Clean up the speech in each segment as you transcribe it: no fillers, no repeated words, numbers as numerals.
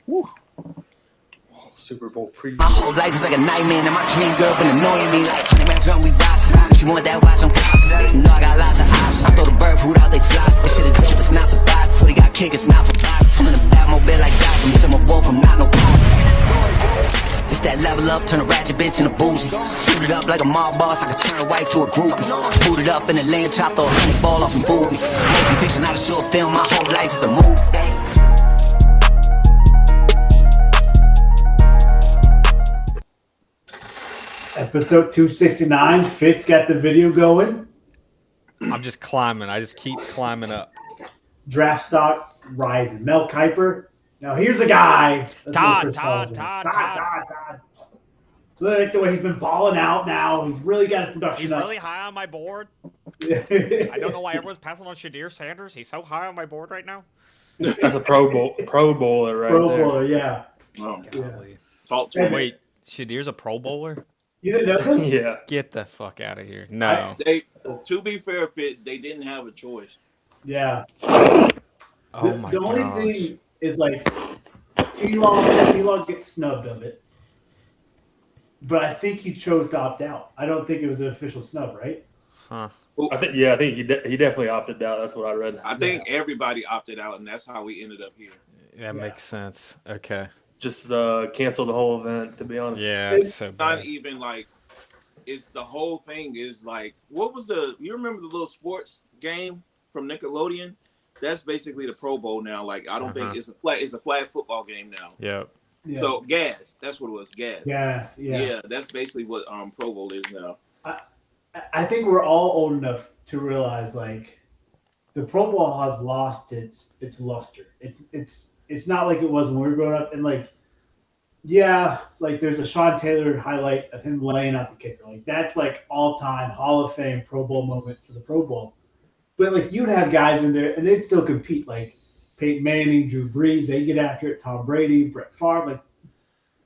Woo. Super Bowl preview. My whole life is like a nightmare, and my dream girl been annoying me like 100 man drum we rock. She want that watch, I'm confident. You know I got lots of options. I throw the bird food out, they fly. This shit is dope, it's not for box. 40 got kick, it's not for box. I'm in the Batmobile like Gotham, bitch, I'm a wolf, I'm not no punk. It's that level up, turn a ratchet bitch in a bougie. Suited up like a mob boss, I could turn a wife to a groupie. Booted up in the land, chopped a honey ball off and booby. Motion picture, not a short film, my whole life is a movie. Episode 269. Fitz got the video going. I'm just climbing. I just keep climbing up. Draft stock rising. Mel Kiper. Now here's a guy. Todd. Look the way he's been balling out now. He's really got his production He's up. really high on my board. I don't know why everyone's passing on Shadir Sanders. He's so high on my board right now. That's a Pro Bowler right Pro there. Bowler, yeah. Oh, Yeah. talk to me. Wait, Shadir's a Pro Bowler? You didn't know this? Yeah. Get the fuck out of here. No. To be fair, Fitz, they didn't have a choice. Yeah. Oh my The only gosh. thing is like T-Law gets snubbed of it. But I think he chose to opt out. I don't think it was an official snub, right? Huh. I think he definitely opted out. That's what I read. I think everybody opted out, and that's how we ended up here. That makes sense. Okay. Just cancel the whole event, to be honest. Yeah, it's so Not bad. even like it's the whole thing is like what was you remember the little sports game from Nickelodeon? That's basically the Pro Bowl now. Like I don't think it's a flag football game now. Yep. Yeah. So gas, that's what it was. Gas. Yes, yeah. Yeah, that's basically what Pro Bowl is now. I think we're all old enough to realize like the Pro Bowl has lost its luster. It's not like it was when we were growing up. And like, yeah, like there's a Sean Taylor highlight of him laying out the kicker. Like that's like all time Hall of Fame Pro Bowl moment for the Pro Bowl. But like you'd have guys in there and they'd still compete. Like Peyton Manning, Drew Brees, they get after it. Tom Brady, Brett Favre, like.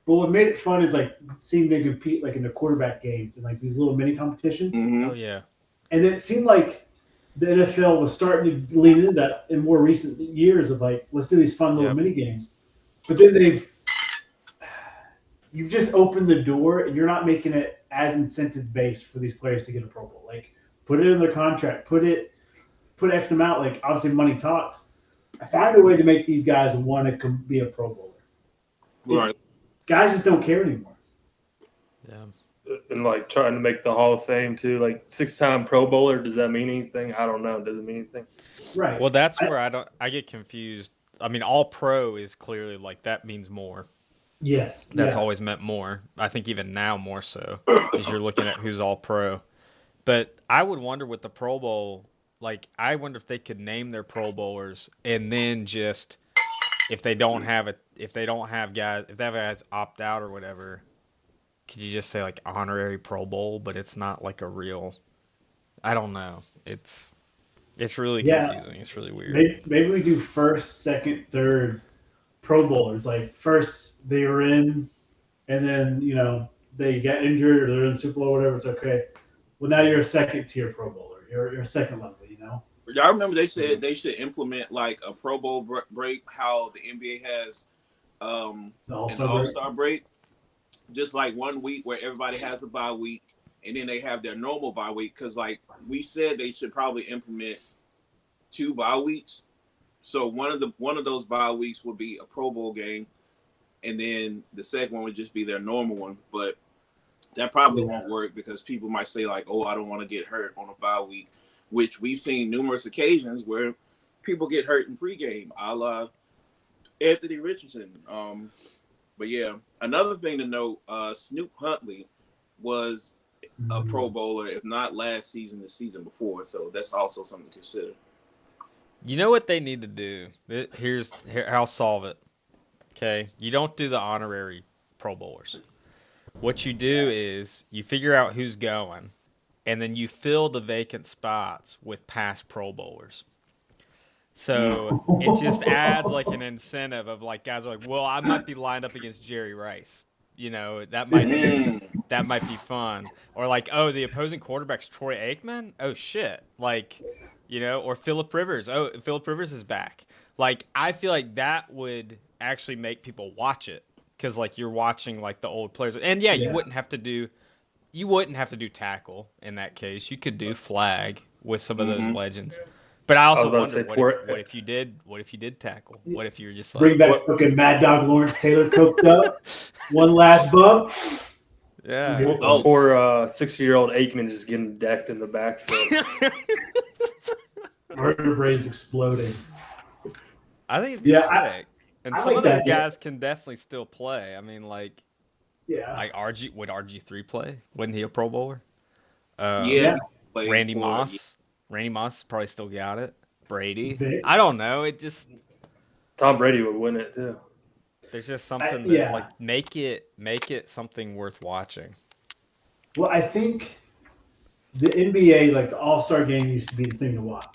But what made it fun is like seeing them compete like in the quarterback games and like these little mini competitions. Mm-hmm. Oh yeah. And it seemed like the NFL was starting to lean into that in more recent years of like, let's do these fun little mini games. But then you've just opened the door and you're not making it as incentive based for these players to get a Pro Bowl. Like put it in their contract, put X amount, like obviously money talks. I find a way to make these guys want to be a Pro Bowler. Right. Guys just don't care anymore. Yeah. And like trying to make the Hall of Fame too. Like 6-time Pro Bowler, does that mean anything? I don't know. Does it mean anything? Right. Well, that's where I get confused. I mean, all pro is clearly like that means more. Yes. That's always meant more. I think even now more so, because you're looking at who's all pro. But I would wonder with the Pro Bowl, like I wonder if they could name their Pro Bowlers and then just if they don't have guys opt out or whatever, could you just say like honorary Pro Bowl, but it's not like a real. I don't know. It's really confusing. It's really weird. Maybe we do first, second, third Pro Bowlers. Like first they were in, and then they got injured or they're in the Super Bowl or whatever. It's okay. Well, now you're a second tier Pro Bowler. You're a second level. I remember they said they should implement like a Pro Bowl break, how the NBA has an All-Star break, just like 1 week where everybody has a bye week, and then they have their normal bye week. Because like we said, they should probably implement 2 bye weeks. So one of those bye weeks would be a Pro Bowl game, and then the second one would just be their normal one. But that probably won't work because people might say like, "Oh, I don't want to get hurt on a bye week." Which we've seen numerous occasions where people get hurt in pregame, a la Anthony Richardson. But yeah, another thing to note, Snoop Huntley was a Pro Bowler, if not last season, the season before. So that's also something to consider. You know what they need to do? Here, I'll solve it. Okay, you don't do the honorary Pro Bowlers. What you do is you figure out who's going. And then you fill the vacant spots with past Pro Bowlers. So it just adds like an incentive of like guys are like, well, I might be lined up against Jerry Rice. That might be fun. Or like, oh, the opposing quarterback's Troy Aikman. Oh shit, like, or Phillip Rivers. Oh, Phillip Rivers is back. Like, I feel like that would actually make people watch it because like you're watching like the old players. And yeah, you wouldn't have to do tackle in that case. You could do flag with some of those legends. But I also wonder what if you did tackle? What if you were just like bring back fucking Mad Dog Lawrence Taylor cooked up, one last bump. Yeah. Poor 60-year-old Aikman just getting decked in the backfield. Vertebrae exploding. I think it'd be sick. And some of those guys can definitely still play. I mean, like would RG3 play? Wasn't he a Pro Bowler? Randy Moss. Randy Moss probably still got it. Brady. I don't know. It just Tom Brady would win it too. There's just something that like make it something worth watching. Well, I think the NBA, like the All-Star game, used to be the thing to watch,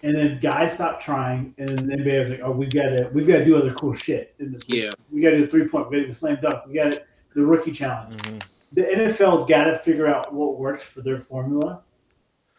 and then guys stopped trying, and then the NBA was like, "Oh, we've got to do other cool shit in this. Yeah, we got to do the 3-point, we got to do the slam dunk, we got the rookie challenge." Mm-hmm. The NFL's got to figure out what works for their formula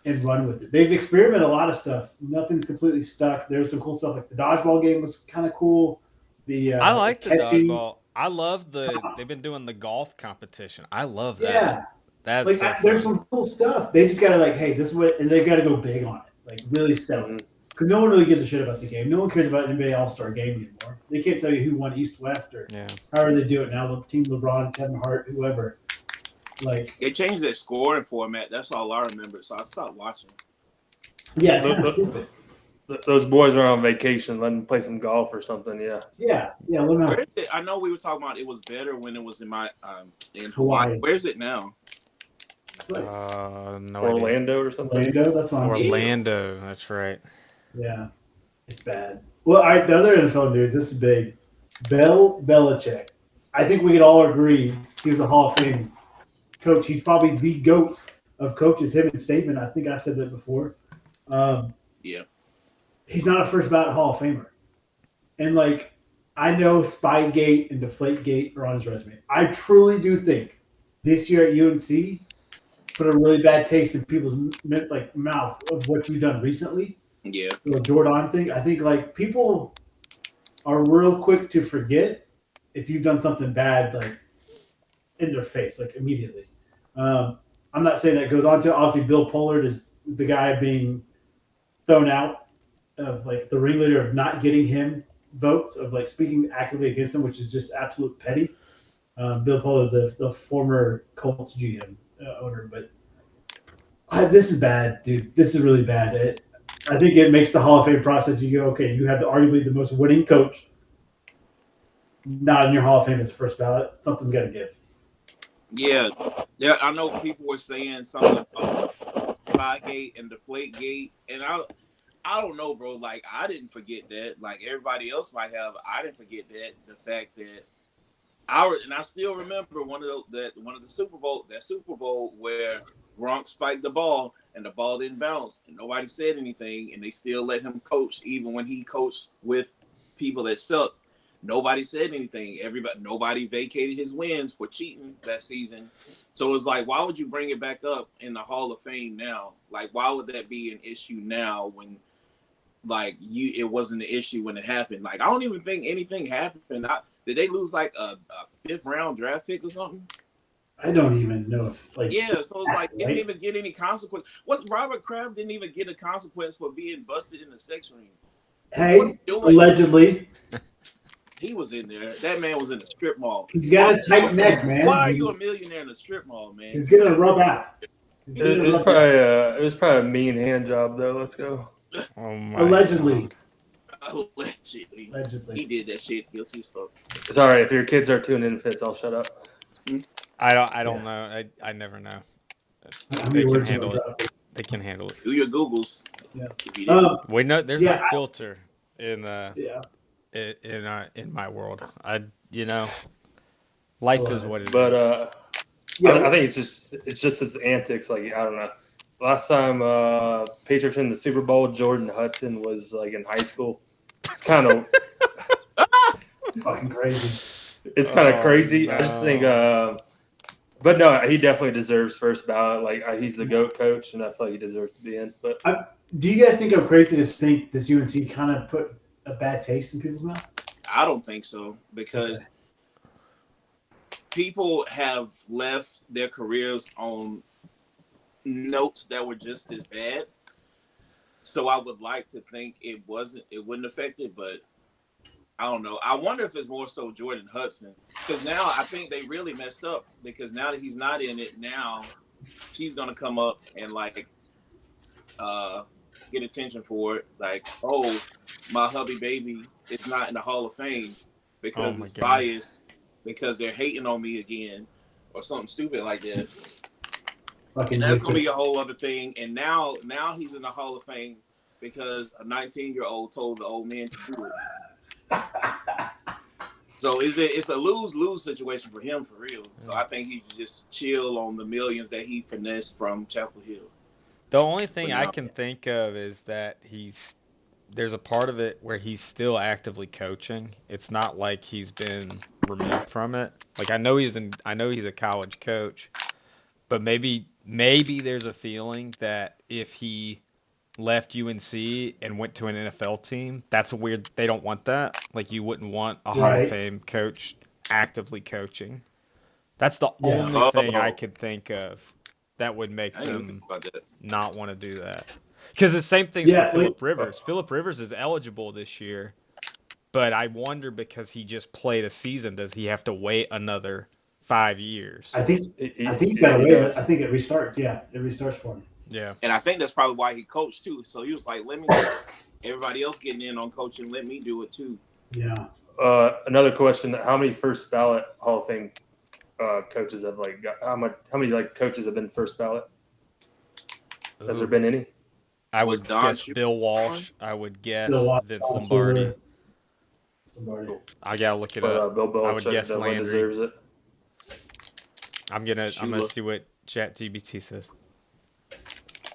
and run with it. They've experimented a lot of stuff. Nothing's completely stuck. There's some cool stuff, like the dodgeball game was kind of cool. I like the dodgeball. I love they've been doing the golf competition. I love that. Yeah. That's like so there's some cool stuff. They just gotta like, hey, this is what, and they gotta go big on it, like really sell it. Because no one really gives a shit about the game. No one cares about NBA All-Star game anymore. They can't tell you who won East-West or however they do it now. Team LeBron, Kevin Hart, whoever. Like they changed their scoring format. That's all I remember. So I stopped watching. Yeah, it's kind of stupid. Those boys are on vacation. Let them play some golf or something. Yeah. I know we were talking about it was better when it was in Hawaii. Where's it now? No Orlando or something. Orlando, that's fine. Orlando, that's right. Yeah, it's bad. Well, all right, the other NFL news. This is big. Bill Belichick. I think we could all agree he was a Hall of Fame coach. He's probably the GOAT of coaches. Him and Saban. I think I said that before. He's not a first ballot Hall of Famer. And, like, I know Spygate and Deflategate are on his resume. I truly do think this year at UNC put a really bad taste in people's, like, mouth of what you've done recently. Yeah. The Jordan thing. I think, like, people are real quick to forget if you've done something bad, like, in their face, like, immediately. I'm not saying that goes on to, obviously, Bill Pollard is the guy being thrown out of like the ringleader of not getting him votes, of like speaking actively against him, which is just absolute petty. Bill Pollard, the former Colts GM owner, but this is bad, dude. This is really bad. I think it makes the Hall of Fame process. You go, okay, you have arguably the most winning coach, not in your Hall of Fame as the first ballot. Something's got to give. Yeah. I know people were saying something about Spygate and Deflategate, and I don't know, bro. Like, I didn't forget that. Like, everybody else might have. I didn't forget that. The fact that I still remember one of the Super Bowl where Gronk spiked the ball and the ball didn't bounce and nobody said anything and they still let him coach even when he coached with people that sucked. Nobody said anything. Nobody vacated his wins for cheating that season. So it's like, why would you bring it back up in the Hall of Fame now? Like, why would that be an issue now when? Like it wasn't an issue when it happened. Like I don't even think anything happened. Did they lose like a 5th round draft pick or something? I don't even know. So it's like it didn't even get any consequence. Robert Kraft didn't even get a consequence for being busted in the sex ring. Hey, allegedly. He was in there. That man was in a strip mall. He's got a tight neck, man. Why are you a millionaire in a strip mall, man? He's getting a rub out. It was probably a mean hand job though. Let's go. Oh my Allegedly. God. Allegedly. He did that shit. Guilty as fuck. Sorry, if your kids are tuning in, Fitz, I'll shut up. I don't know. I never know. They can handle it. They can handle it. Do your Googles. Yeah. Wait, no, there's no filter in in my world. Life is what it is. But I think it's just his antics. Like I don't know. Last time Patriots in the Super Bowl, Jordan Hudson was like in high school. It's kind of fucking crazy. It's kind of crazy. No. I just think, but no, he definitely deserves first ballot. Like he's the GOAT coach, and I feel like he deserves to be in. But do you guys think I'm crazy to think this UNC kind of put a bad taste in people's mouth? I don't think so because people have left their careers on notes that were just as bad. So I would like to think it wouldn't affect it, but I don't know. I wonder if it's more so Jordan Hudson because now I think they really messed up because now that he's not in it, now she's gonna come up and like get attention for it. Like, oh, my hubby baby is not in the Hall of Fame because it's biased because they're hating on me again or something stupid like that. And that's gonna be a whole other thing. And now he's in the Hall of Fame because a 19-year-old told the old man to do it. So it's a lose-lose situation for him for real. So I think he just chill on the millions that he finessed from Chapel Hill. The only thing I can think of is that there's a part of it where he's still actively coaching. It's not like he's been removed from it. Like I know he's a college coach, but maybe there's a feeling that if he left UNC and went to an NFL team, that's a weird. They don't want that. Like you wouldn't want a Hall of Fame coach actively coaching. That's the only thing I could think of that would make them not want to do that. Because the same thing with Phillip Rivers. Phillip Rivers is eligible this year, but I wonder because he just played a season, does he have to wait another 5 years? I think he's got to wait. I think it restarts. Yeah, it restarts for him. Yeah. And I think that's probably why he coached too. So he was like, let me everybody else getting in on coaching, let me do it too. Yeah. Another question, how many first ballot Hall of Fame coaches have how many coaches have been first ballot? Has there been any? I would guess Bill Walsh. I would guess Vince Lombardi. I gotta look it up. Bill Belichick I would guess Landry deserves it. I'm gonna see what ChatGPT says.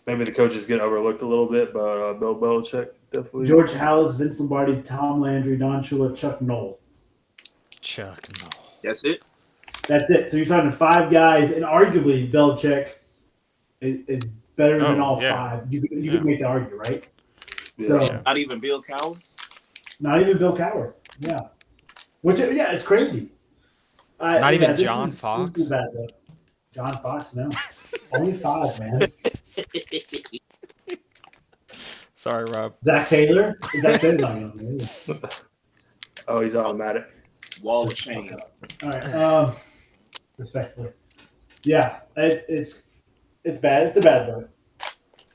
Maybe the coaches get overlooked a little bit, but Bill Belichick definitely. George Halas, Vince Lombardi, Tom Landry, Don Shula, Chuck Noll. Chuck Noll. That's it? That's it. So you're talking 5 guys, and arguably Belichick is better than all 5. You could make the argument, right? Yeah. So, Not even Bill Cowher? Not even Bill Cowher. Yeah. Which, it's crazy. Not even John Fox? This is bad, though. John Fox, no. Only 5, man. Sorry, Rob. Zach Taylor? Zach Taylor's not young. Oh, he's automatic. Wall of shame. All right. Respectfully. Yeah, it's bad. It's a bad look.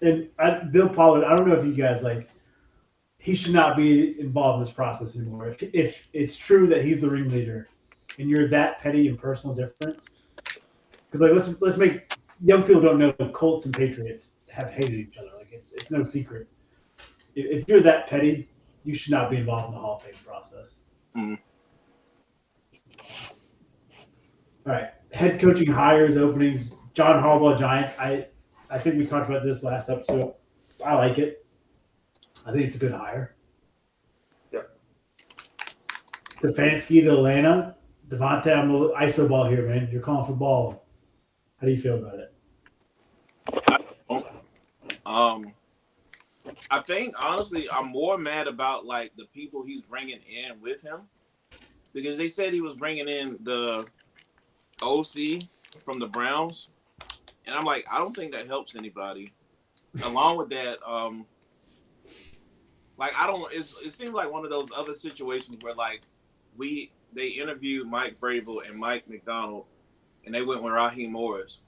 And Bill Pollard, I don't know if you guys he should not be involved in this process anymore. If it's true that he's the ringleader and you're that petty and personal difference, because let's make young people don't know Colts and Patriots have hated each other. It's no secret. If you're that petty, you should not be involved in the Hall of Fame process. Mm-hmm. All right, head coaching hires, openings. John Harbaugh, Giants. I think we talked about this last episode. I like it. I think it's a good hire. Yeah. Stefanski to Atlanta. Devontae, I'm a ISO ball here, man. You're calling for ball. How do you feel about it? I think honestly, I'm more mad about the people he's bringing in with him because they said he was bringing in the OC from the Browns, and I'm like, I don't think that helps anybody. Along with that, it seems like one of those other situations where they interviewed Mike Vrabel and Mike McDonald, and they went with Raheem Morris.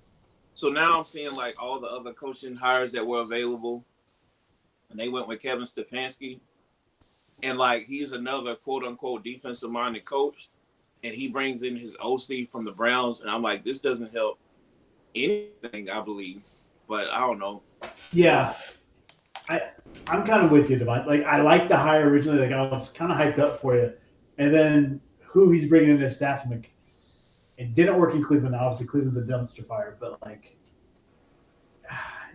So now I'm seeing all the other coaching hires that were available, and they went with Kevin Stefanski, and he's another quote unquote defensive minded coach, and he brings in his OC from the Browns, and I'm like, this doesn't help anything, I believe, but I don't know. Yeah, I'm kind of with you, Devon. I liked the hire originally. I was kind of hyped up for you, and then who he's bringing in as staff, it didn't work in Cleveland. Obviously, Cleveland's a dumpster fire, but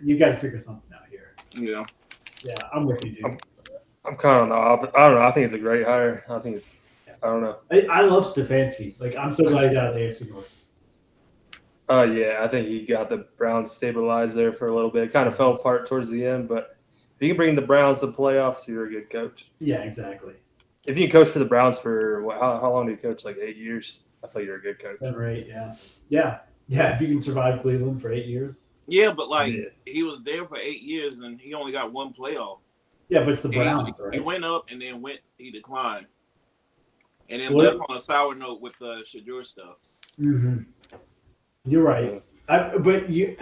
you got to figure something out here. Yeah. Yeah, I'm with you, dude. I'm kind of on the opposite. I don't know. I think it's a great hire. I don't know. I love Stefanski. I'm so glad he's out of the AFC North. Yeah, I think he got the Browns stabilized there for a little bit. It kind of fell apart towards the end, but if you can bring the Browns to playoffs, you're a good coach. Yeah, exactly. if you can coach for the Browns for how long do you coach? Like 8 years. I thought you were a good coach. 7 or 8, yeah. If you can survive Cleveland for 8 years. Yeah, but like he was there for 8 years and he only got one playoff. Yeah, but it's the Browns, right? He went up and then he declined, and then left on a sour note with the Shedeur stuff. Mm-hmm. You're right, but you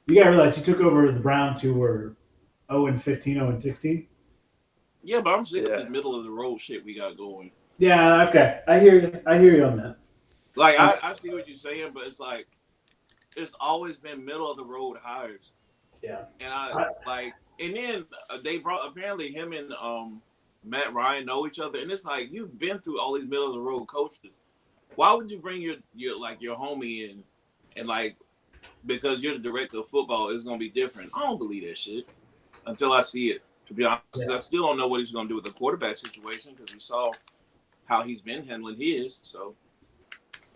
gotta realize he took over the Browns, who were 0-15, 0-16. Yeah, but I'm sick of this middle of the road shit we got going. Yeah, okay, I hear you on that. Like I see what you're saying, but it's like it's always been middle of the road hires. Yeah, and and then they brought apparently him and Matt Ryan know each other, and it's like you've been through all these middle of the road coaches. Why would you bring your homie in and like because you're the director of football, it's gonna be different? I don't believe that shit until I see it. To be honest, I still don't know what he's gonna do with the quarterback situation because we saw how he's been handling his. So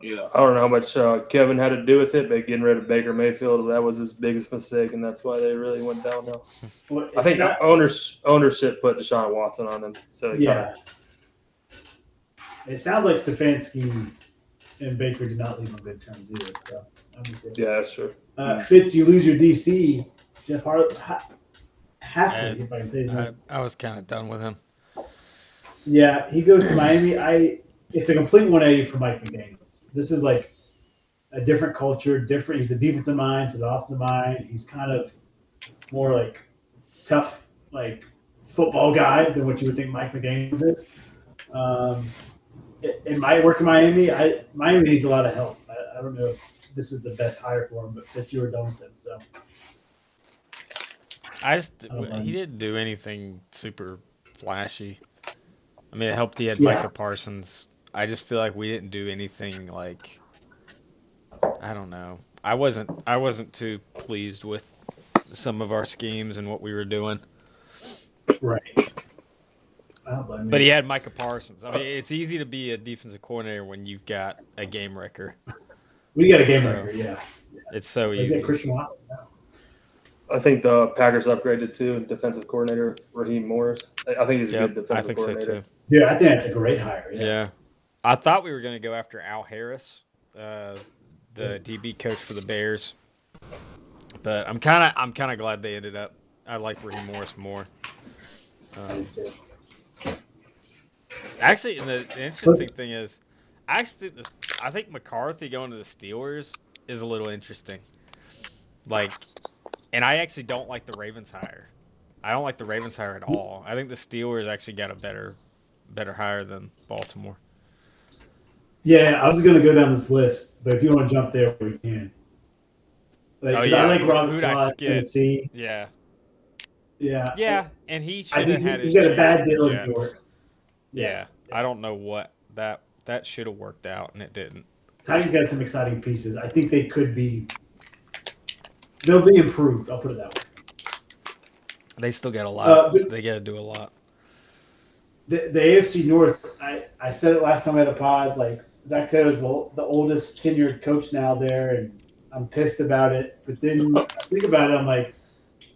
yeah, I don't know how much Kevin had to do with it, but getting rid of Baker Mayfield, that was his biggest mistake, and that's why they really went downhill. Well, I think ownership put Deshaun Watson on him. So it sounds like Stefanski and Baker did not leave on good terms either. So that's true. Fitz, you lose your DC. Jeff Hafley, if I can say his name. I was kind of done with him. Yeah, he goes to Miami. It's a complete 180 for Mike McDaniels. This is like a different culture, different. He's a defensive mind, so the offensive mind. He's kind of more like tough, like football guy than what you would think Mike McDaniels is. It might work in Miami. Miami needs a lot of help. I don't know if this is the best hire for him, but Fitz, you were done with him, so. He didn't do anything super flashy. I mean, it helped he had Micah Parsons. I just feel like we didn't do anything like, I don't know. I wasn't too pleased with some of our schemes and what we were doing. Right. But he had Micah Parsons. I mean, it's easy to be a defensive coordinator when you've got a game wrecker. We got a game wrecker, yeah. It's so easy. Is it Christian Watson? No. I think the Packers upgraded too, defensive coordinator Raheem Morris. I think he's a good defensive coordinator. So too. Yeah, I think that's a great hire. Yeah. I thought we were going to go after Al Harris, the DB coach for the Bears. But I'm kind of glad they ended up. I like Raheem Morris more. Actually, the interesting thing is, I think McCarthy going to the Steelers is a little interesting. And I actually don't like the Ravens hire. I don't like the Ravens hire at all. I think the Steelers actually got a better hire than Baltimore. Yeah, I was going to go down this list, but if you want to jump there, we can. I like Rob Scott, Tennessee. Yeah. Yeah, and he should have had his chance. He got a bad deal in York. Yeah, I don't know what that should have worked out, and it didn't. Titans got some exciting pieces. I think they could be. They'll be improved. I'll put it that way. They still got a lot. They got to do a lot. The AFC North. I said it last time I had a pod. Like Zach Taylor is the oldest tenured coach now there, and I'm pissed about it. But then I think about it, I'm like,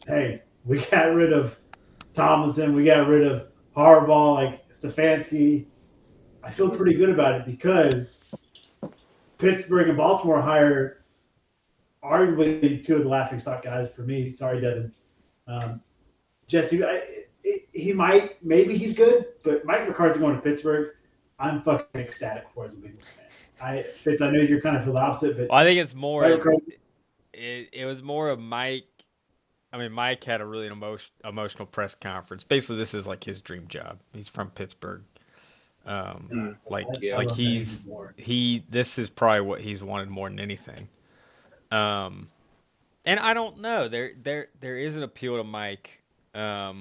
hey, we got rid of Tomlinson. We got rid of Harbaugh, like Stefanski. I feel pretty good about it because Pittsburgh and Baltimore hired arguably two of the laughingstock guys for me. Sorry, Devin. Jesse, maybe he's good, but Mike McCarthy going to Pittsburgh, I'm fucking ecstatic for as a Bengals fan. Fitz, I know you're kind of feel the opposite, but I think it's more. It was more of Mike. I mean, Mike had a really emotional press conference. Basically, this is like his dream job. He's from Pittsburgh. This is probably what he's wanted more than anything. And I don't know. There is an appeal to Mike. I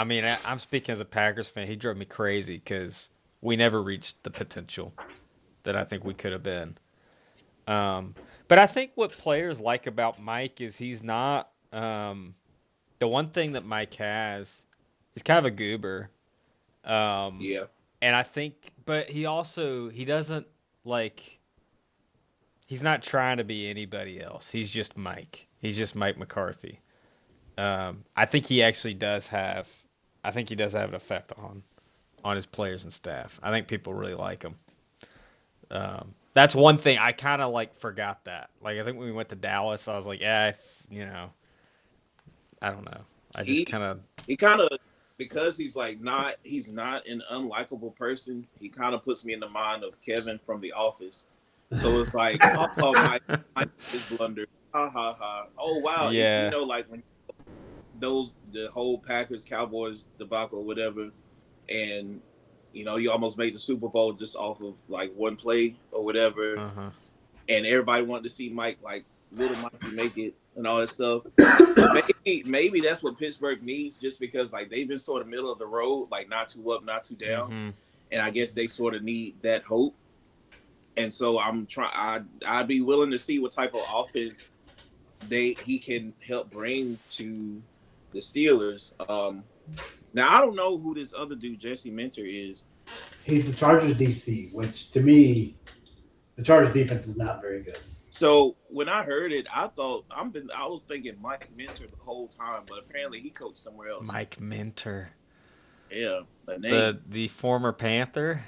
mean, I'm speaking as a Packers fan. He drove me crazy because we never reached the potential that I think we could have been. But I think what players like about Mike is he's not. The one thing that Mike has, he's kind of a goober. Yeah. And I think, but he doesn't like. He's not trying to be anybody else. He's just Mike. He's just Mike McCarthy. I think he actually does have. I think he does have an effect on his players and staff. I think people really like him. That's one thing I kind of like forgot that. Like I think when we went to Dallas, I was like, yeah, I don't know. I just kind of because he's not an unlikable person. He kind of puts me in the mind of Kevin from The Office. So it's like, oh, Mike is blunder. Ha ha ha. Oh wow. Yeah. Like when the whole Packers Cowboys debacle or whatever, and you almost made the Super Bowl just off of like one play or whatever, and everybody wanted to see Mike, like little Mikey, make it and all that stuff. Maybe that's what Pittsburgh needs, just because like they've been sort of middle of the road, like not too up, not too down, and I guess they sort of need that hope. And so I'd be willing to see what type of offense he can help bring to the Steelers. Now I don't know who this other dude, Jesse Minter, is. He's the Chargers DC, which to me, the Chargers defense is not very good. So when I heard it, I was thinking Mike Minter the whole time, but apparently he coached somewhere else. Mike Minter. Yeah, the former Panther.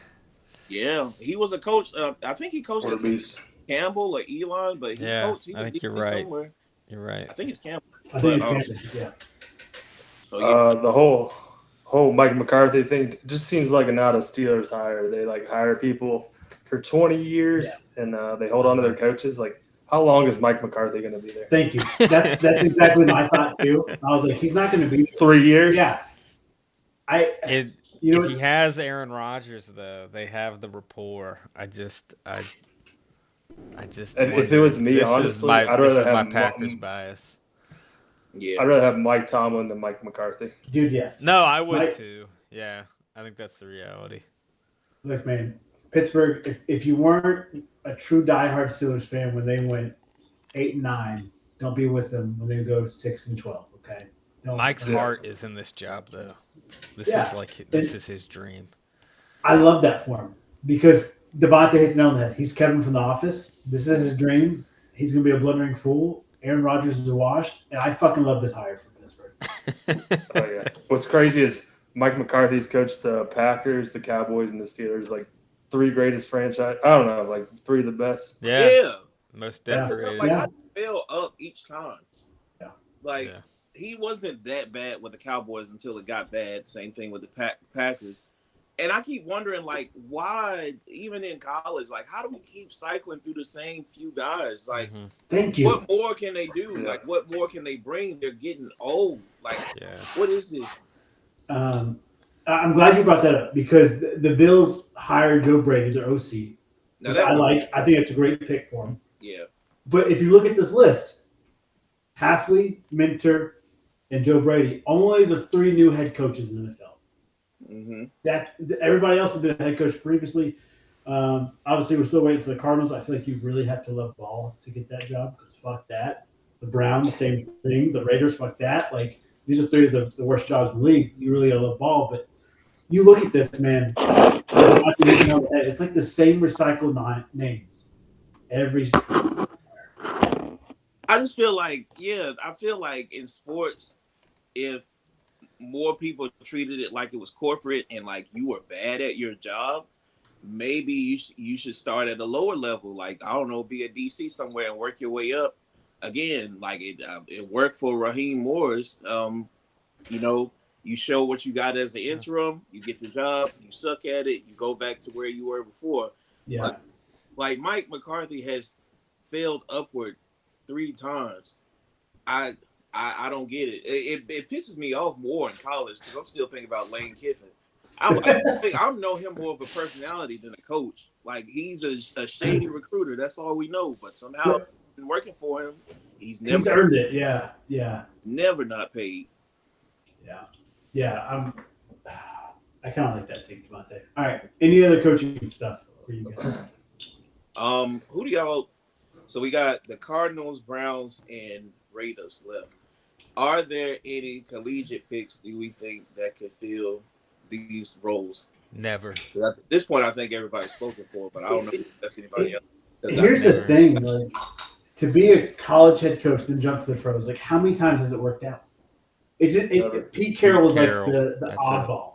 Yeah, he was a coach. I think he coached at least Campbell or Elon, but he coached. I think you're right. Somewhere. You're right. I think it's Campbell. I think it's Campbell. Yeah. So, the whole Mike McCarthy thing just seems like an out of Steelers hire. They like hire people for 20 years and they hold on to their coaches. Like, how long is Mike McCarthy going to be there? Thank you. That's exactly my thought too. I was like, he's not going to be there. 3 years. Yeah. If he has Aaron Rodgers, though, they have the rapport. I just. And if it was me, honestly, I'd rather have my Packers bias. Yeah, I'd rather have Mike Tomlin than Mike McCarthy. Dude, yes. No, I would too. Yeah, I think that's the reality. Look, man, Pittsburgh. If you weren't a true diehard Steelers fan when they went 8-9, don't be with them when they go 6-12. Okay. Mike's heart is in this job, though. This is his dream. I love that for him because Devontae hit the nail on the head. He's Kevin from The Office. This is his dream. He's going to be a blundering fool. Aaron Rodgers is washed, and I fucking love this hire for Pittsburgh. Oh, yeah. What's crazy is Mike McCarthy's coached the Packers, the Cowboys, and the Steelers, like 3 greatest franchise. I don't know, like 3 of the best. Yeah. Most decorated. Like I fell up each time. Yeah. Like he wasn't that bad with the Cowboys until it got bad. Same thing with the Packers. And I keep wondering, like, why, even in college, like, how do we keep cycling through the same few guys? Like, thank you. What more can they do? Yeah. Like, what more can they bring? They're getting old. Like, what is this? I'm glad you brought that up because the Bills hired Joe Brady, their OC. I think it's a great pick for him. Yeah. But if you look at this list, Hafley, Minter, and Joe Brady, only the 3 new head coaches in the NFL. That everybody else has been a head coach previously. Obviously, we're still waiting for the Cardinals. I feel like you really have to love ball to get that job because fuck that. The Browns, same thing. The Raiders, fuck that. Like these are 3 of the worst jobs in the league. You really gotta love ball, but you look at this, man. It's like the same recycled names every. I just feel like, in sports, if more people treated it like it was corporate and like you were bad at your job, maybe you should start at a lower level. Like, I don't know, be a DC somewhere and work your way up. Again, like it worked for Raheem Morris. You show what you got as an interim, you get the job, you suck at it, you go back to where you were before. Yeah. Like Mike McCarthy has failed upward 3 times. I don't get it. It pisses me off more in college because I'm still thinking about Lane Kiffin. I know him more of a personality than a coach. Like, he's a shady recruiter. That's all we know. But somehow, been working for him, he's earned it. Yeah. Never not paid. Yeah. I kind of like that take, Devontae. All right. Any other coaching stuff for you guys? Who do y'all? So we got the Cardinals, Browns, and Raiders left. Are there any collegiate picks do we think that could fill these roles? Never. At this point, I think everybody's spoken for, but I don't know if that's anybody else. Here's the thing, like, to be a college head coach and jump to the pros, like, how many times has it worked out? Pete Carroll was like the oddball.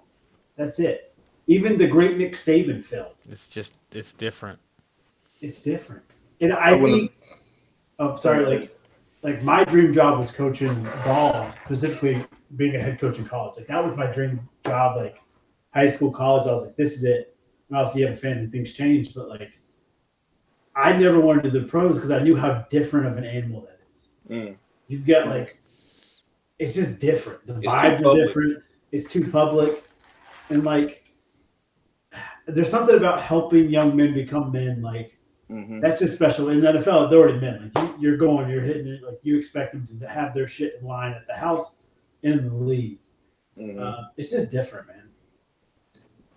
That's it. Even the great Nick Saban film. It's different. It's different. And I I wouldn't- think, oh, sorry, like my dream job was coaching ball, specifically being a head coach in college. Like that was my dream job. Like high school, college, I was like, this is it. And obviously, you have a family, things change, but like I never wanted to do the pros because I knew how different of an animal that is. Mm. You've got like, it's just different. The It's vibes too are public. different. It's too public, and like, there's something about helping young men become men. Like Mm-hmm. that's just special. In the NFL, they're already men. Like you're hitting it. Like you expect them to have their shit in line at the house and in the league. Mm-hmm. It's just different, man.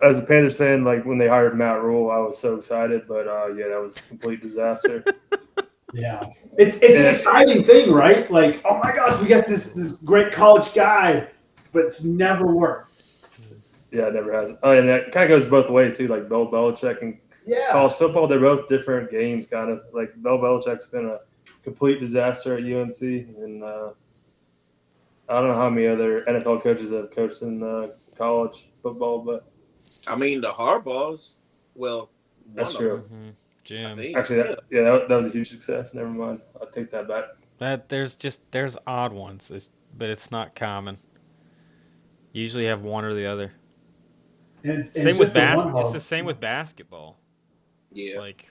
As a Panthers fan, like when they hired Matt Rule, I was so excited, but yeah, that was a complete disaster. Yeah, it's an exciting thing, right? Like, oh my gosh, we got this great college guy, but it's never worked. Yeah, it never has. Oh, and that kind of goes both ways too. Like Bill Belichick and Yeah, college football, they're both different games. Kind of like Bill Belichick's been a complete disaster at UNC, and I don't know how many other NFL coaches have coached in college football, but I mean, the Harbaughs. Well, that's one of true. them, I Jim. think. Actually, that was a huge success. Never mind, I'll take that back. There's odd ones, but it's not common. You usually have one or the other. and it's Same with basketball. It's the same with basketball. Yeah. Like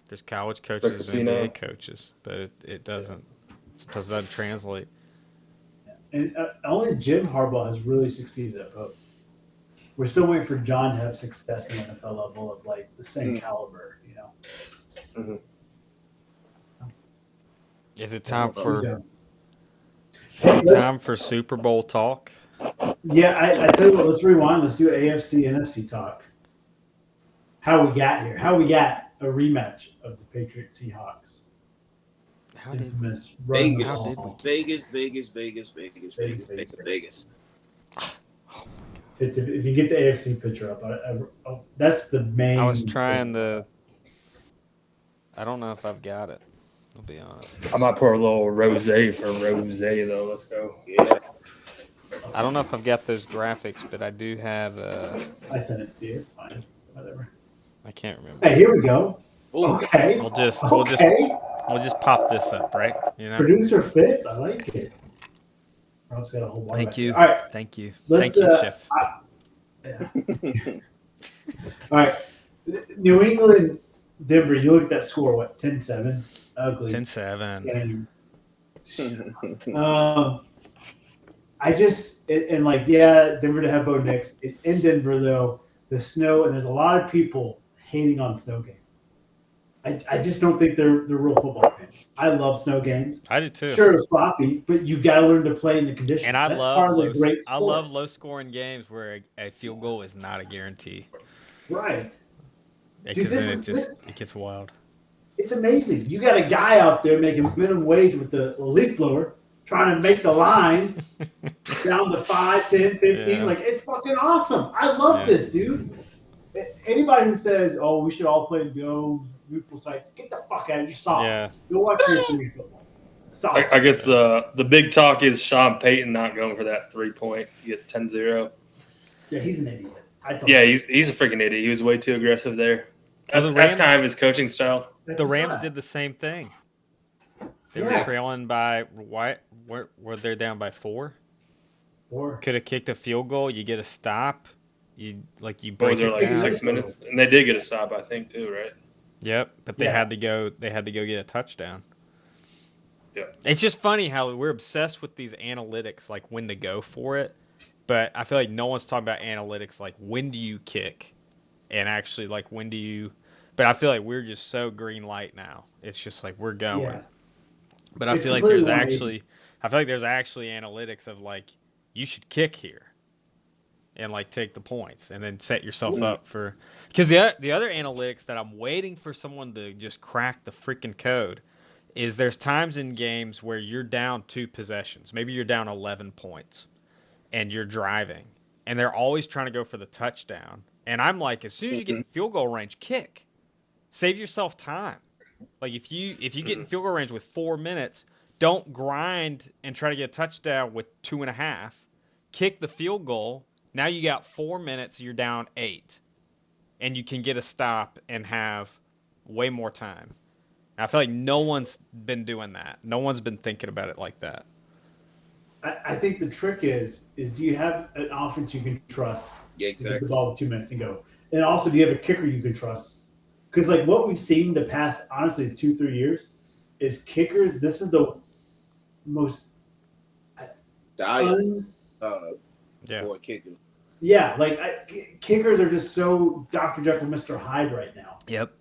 there's college coaches, there's Pitino. NBA coaches, but it doesn't sometimes it doesn't translate. And only Jim Harbaugh has really succeeded at both. We're still waiting for John to have success in the NFL level of like the same caliber, you know. Is it time Hey, for let's- time for Super Bowl talk? Yeah, I tell you what, let's rewind. Let's do AFC, NFC talk. How we got here. How we got a rematch of the Patriots Seahawks. How did Infamous run the Vegas. ball. Vegas. It's if you get the AFC picture up, that's the main. I was trying to. I don't know if I've got it. I'll be honest. I might pour a little rosé for rosé though. Let's go. Yeah. I don't know if I've got those graphics, but I do have. I sent it to you. It's fine. Whatever. I can't remember. Hey, here we go. Ooh. Okay. We'll just pop this up, right? You know. Producer Fitz, I like it. Rob's got a whole lot. Thank you. All right. Thank you. Let's, Thank you, Chef. Yeah. All right. New England, Denver, you look at that score, what, 10-7? Ugly 10-7. game. I just, and like, yeah, Denver to have Bo Nix. It's in Denver, though. The snow, and there's a lot of people hating on snow games. I just don't think they're real football games. I love snow games. I do too. Sure, it's sloppy, but you've got to learn to play in the conditions. And I That's love part of the great I sport. love low scoring games where a field goal is not a guarantee. Right. Because this then is- it gets wild. It's amazing. You got a guy out there making minimum wage with the leaf blower, trying to make the lines down to 5, 10, 15. Yeah. Like, it's fucking awesome. I love Yeah. this, dude. Anybody who says, oh, we should all play go neutral sites, get the fuck out of your soft. Yeah. Go watch your three football. Soft. I guess the big talk is Sean Payton not going for that 3-point. You get 10-0. Yeah, he's an idiot. I told Yeah, you. he's a freaking idiot. He was way too aggressive there. Well, That's, the Rams- that's kind of his coaching style. That's The his Rams style. did the same thing. They Yeah. were trailing by were they down by 4? Or Could have kicked a field goal. You get a stop. You What break was there it like down. 6 minutes? And they did get a stop, I think, too, right? Yep, but they Yeah. had to go. They had to go get a touchdown. Yeah. It's just funny how we're obsessed with these analytics, like when to go for it. But I feel like no one's talking about analytics, like when do you kick, and actually like when do you. But I feel like we're just so green light now. It's just like we're going. Yeah. But I It's feel like completely there's 180. actually analytics of like you should kick here, and like take the points, and then set yourself Yeah. up for. Because the other analytics that I'm waiting for someone to just crack the freaking code is there's times in games where you're down 2 possessions, maybe you're down 11 points, and you're driving, and they're always trying to go for the touchdown. And I'm like, as soon as you get in field goal range, kick. Save yourself time. Like if you get in field goal range with 4 minutes, don't grind and try to get a touchdown with 2.5. Kick the field goal, Now you got 4 minutes, you're down 8. And you can get a stop and have way more time. I feel like no one's been doing that. No one's been thinking about it like that. I think the trick is do you have an offense you can trust Yeah, to get exactly. the ball with 2 minutes and go? And also, do you have a kicker you can trust? Because like what we've seen the past, honestly, 2-3 years, is kickers. This is the most Dying Yeah. for kickers. yeah, like kickers are just so Dr. Jekyll, Mr. Hyde right now. Yep.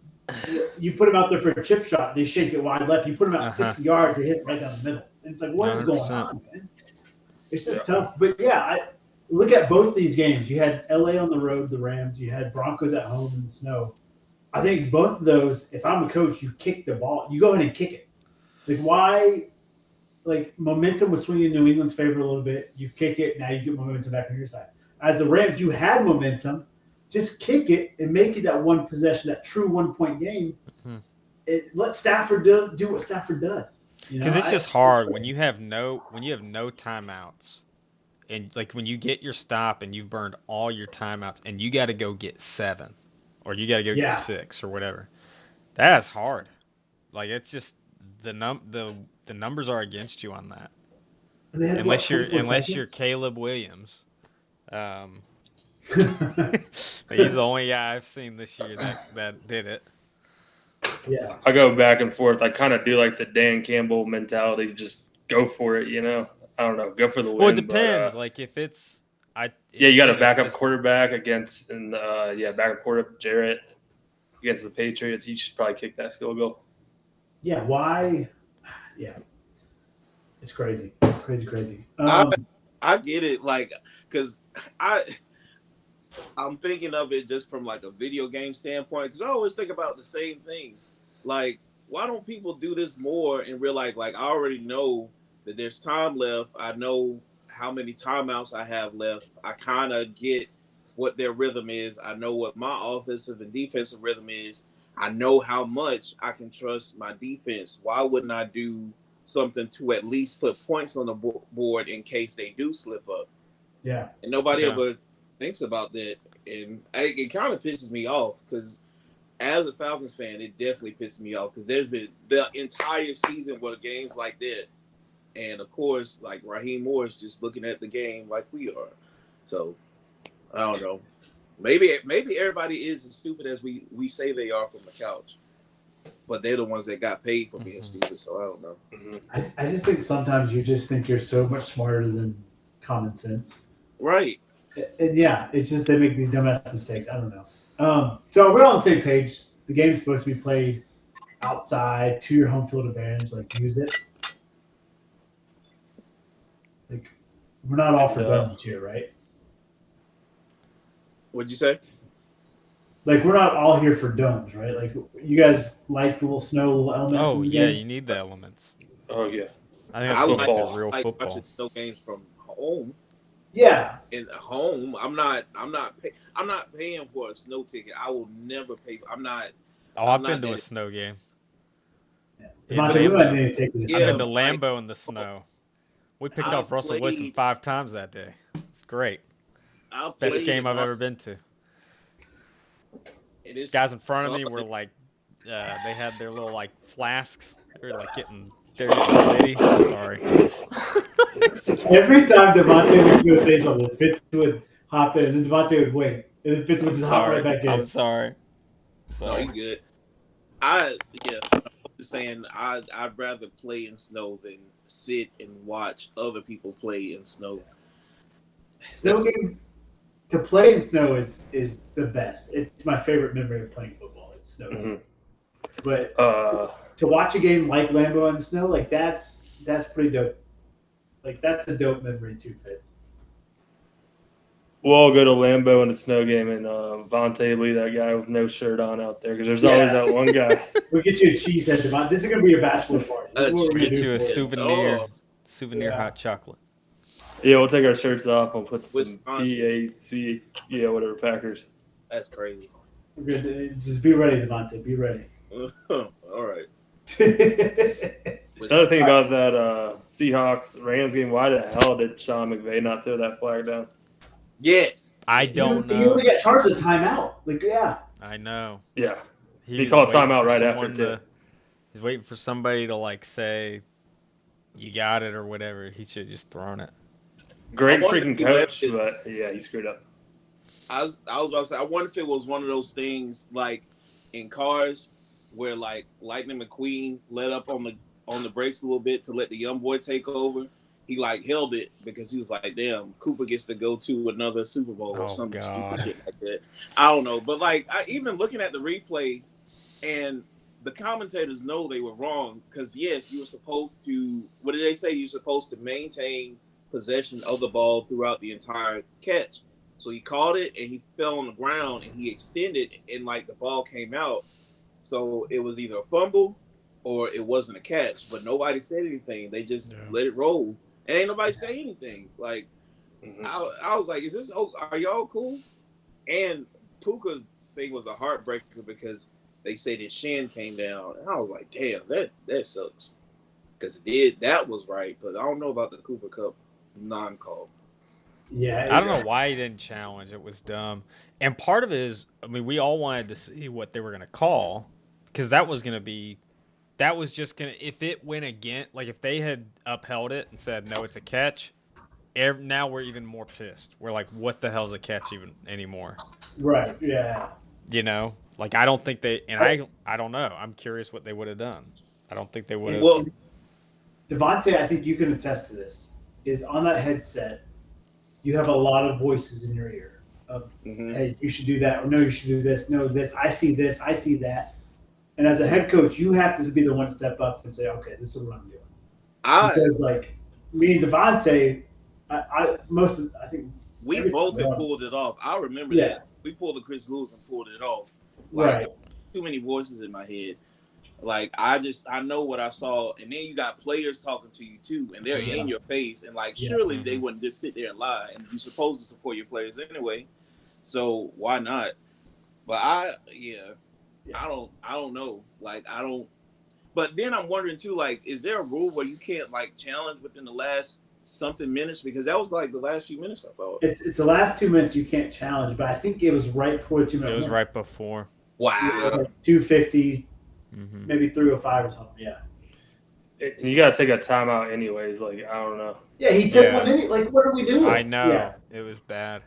You put them out there for a chip shot, they shake it wide left. You put them out 60 yards, they hit it right down the middle. And it's like, what is going 100%. on, man? It's just tough. But yeah, I look at both these games. You had LA on the road, the Rams. You had Broncos at home in the snow. I think both of those, if I'm a coach, you kick the ball. You go ahead and kick it. Like, why? Like, momentum was swinging in New England's favor a little bit. You kick it. Now you get momentum back on your side. As the Rams, you had momentum. Just kick it and make it that one possession, that true 1 point game. Let Stafford do what Stafford does. Because it's just hard when you have no timeouts, and like when you get your stop and you've burned all your timeouts and you got to go get 7, or you got to go get 6 or whatever. That's hard. Like it's just the numbers are against you on that. Unless you're Caleb Williams. He's the only guy I've seen this year that did it. Yeah. I go back and forth. I kind of do like the Dan Campbell mentality. Just go for it, you know? I don't know. Go for the win. Well, it depends. Like if it's you got a backup quarterback against backup quarterback Jarrett against the Patriots. You should probably kick that field goal. Yeah, why? Yeah. It's crazy. Crazy. I get it, like, because I'm thinking of it just from like a video game standpoint, because I always think about the same thing. Like, why don't people do this more and realize, like, I already know that there's time left. I know how many timeouts I have left. I kind of get what their rhythm is. I know what my offensive and defensive rhythm is. I know how much I can trust my defense. Why wouldn't I do something to at least put points on the board in case they do slip up? Yeah. And nobody ever thinks about that. And it kind of pisses me off because as a Falcons fan, it definitely pisses me off because there's been the entire season where games like that. And, of course, like Raheem Morris just looking at the game like we are. So, I don't know. Maybe everybody is as stupid as we say they are from the couch. But they're the ones that got paid for being stupid, so I don't know. I just think sometimes you just think you're so much smarter than common sense. Right. And yeah, it's just they make these dumbass mistakes. I don't know. So we're on the same page. The game's supposed to be played outside to your home field advantage. Like, use it. Like, we're not all for domes here, right? What'd you say? Like, we're not all here for domes, right? Like, you guys like the little snow, little elements. Oh yeah, you need the elements. Oh yeah. I think that's football. Real football. Watching snow games from home. Yeah. In home, I'm not paying for a snow ticket. I will never pay. I've been to a snow game. Yeah. I've been to Lambeau in the snow. We picked off Russell Wilson 5 times that day. It's great. Best game I've ever been to. Guys in front of me were like, they had their little like flasks. They were like getting dirty. Sorry. Every time Devontae would say something, Fitz would hop in, and Devontae would wait, and then Fitz would just hop right back in. I'm sorry. No, you good. Just saying, I'd rather play in snow than sit and watch other people play in snow. Snow games, to play in snow is the best. It's my favorite memory of playing football. It's snow. Mm-hmm. But to watch a game like Lambeau in the snow, like that's pretty dope. Like, that's a dope memory too, Fitz. We'll all go to Lambeau in the snow game and Vontae will be that guy with no shirt on out there because there's always that one guy. We'll get you a cheesehead, Devontae. This is going to be your bachelor party. This is what we're Get gonna you do a for souvenir hot chocolate. Yeah, we'll take our shirts off and put some Wisconsin. PAC, whatever, Packers. That's crazy. We're good. Just be ready, Devontae. Be ready. All right. Another thing about that Seahawks-Rams game, why the hell did Sean McVay not throw that flag down? Yes. I Yes. don't He know. only got charged with timeout. Like, yeah. I know. Yeah. He was called waiting timeout for right after, someone too. He's waiting for somebody to like say, "You got it" or whatever. He should have just thrown it. Great I wonder freaking if he left coach, it- but yeah, he screwed up. I was about to say, I wonder if it was one of those things like in cars where like Lightning McQueen let up on the brakes a little bit to let the young boy take over. He like held it because he was like, "Damn, Cooper gets to go to another Super Bowl or Oh, some God. stupid shit like that." I don't know, but like even looking at the replay, and the commentators know they were wrong because yes, you were supposed to. What did they say? You're supposed to maintain possession of the ball throughout the entire catch. So he caught it and he fell on the ground and he extended and like the ball came out. So it was either a fumble or it wasn't a catch. But nobody said anything. They just let it roll. And ain't nobody say anything. Like I was like, are y'all cool? And Puka's thing was a heartbreaker because they said his shin came down. And I was like, damn, that sucks. Because that was right, but I don't know about the Cooper Cup non-call. Yeah. I don't know why he didn't challenge. It was dumb. And part of it is, I mean, we all wanted to see what they were going to call because that was just going to, if it went again, like if they had upheld it and said, no, it's a catch, now we're even more pissed. We're like, what the hell's a catch even anymore? Right. Yeah. You know, like I don't think they, and I don't know. I'm curious what they would have done. I don't think they would have. Well, Devontae, I think you can attest to this, is on that headset, you have a lot of voices in your ear of, hey, you should do that, or no, you should do this, no, this, I see that. And as a head coach, you have to be the one to step up and say, okay, this is what I'm doing. Because like me and Devontae, I think we both had pulled it off. I remember that. We pulled the Chris Lewis and pulled it off. Like, right. Too many voices in my head. Like I know what I saw, and then you got players talking to you too, and they're in your face, and like surely they wouldn't just sit there and lie. And you're supposed to support your players anyway, so why not? But I don't know. Like I don't. But then I'm wondering too, like, is there a rule where you can't like challenge within the last something minutes? Because that was like the last few minutes I thought. It's the last 2 minutes you can't challenge, but I think it was right before the 2 minutes. It was right before. Wow. Like 250. Maybe 305 or something. Yeah. And you got to take a timeout anyways. Like, I don't know. Yeah, he took one. Like, what are we doing? I know. Yeah. It was bad.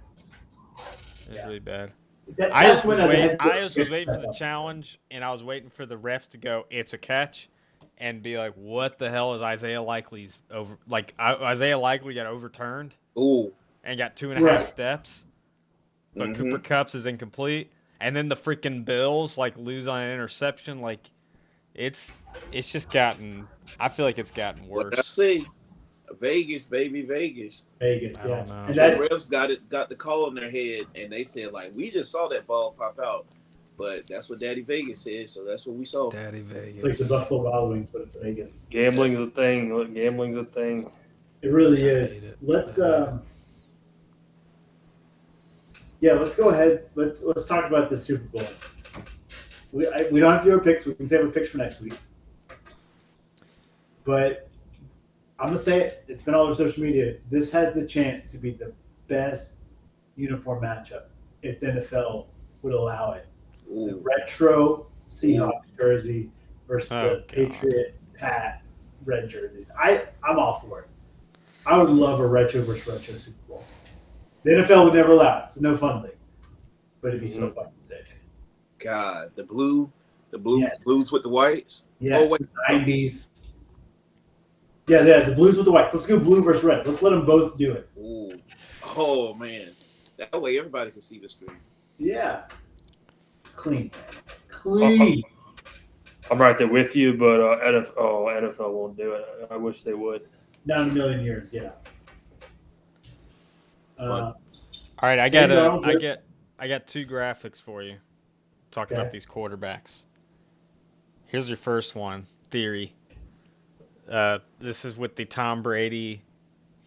It was really bad. I just was waiting for the challenge, and I was waiting for the refs to go, it's a catch, and be like, what the hell is Isaiah Likely's over? Like, Isaiah Likely got overturned. Ooh. And got 2.5 steps. But Cooper Kupp's is incomplete. And then the freaking Bills like lose on an interception. Like it's just gotten. I feel like it's gotten worse. What I see, Vegas, baby, Vegas. Vegas, I don't know. And the refs got the call in their head, and they said like, we just saw that ball pop out, but that's what Daddy Vegas said, so that's what we saw. Daddy Vegas. It's like the Buffalo Wild Wings, but it's Vegas. Gambling's a thing. Look, gambling's a thing. It really is. Let's let's go ahead. Let's talk about the Super Bowl. We don't have to do our picks. We can save our picks for next week. But I'm gonna say it. It's been all over social media. This has the chance to be the best uniform matchup if the NFL would allow it. Ooh. The retro Seahawks jersey versus the Patriot Pat red jerseys. I'm all for it. I would love a retro versus retro Super Bowl. The NFL would never allow it. It's a no fun league. But it'd be so fucking sick. God, the blues with the whites. Yes, the 90s. Yeah, the blues with the whites. Let's go blue versus red. Let's let them both do it. Ooh. Oh, man. That way everybody can see the screen. Yeah. Clean. I'm right there with you, but NFL won't do it. I wish they would. Not in a million years, yeah. All right, I got 2 graphics for you. Talking about these quarterbacks. Here's your first one, theory. This is with the Tom Brady.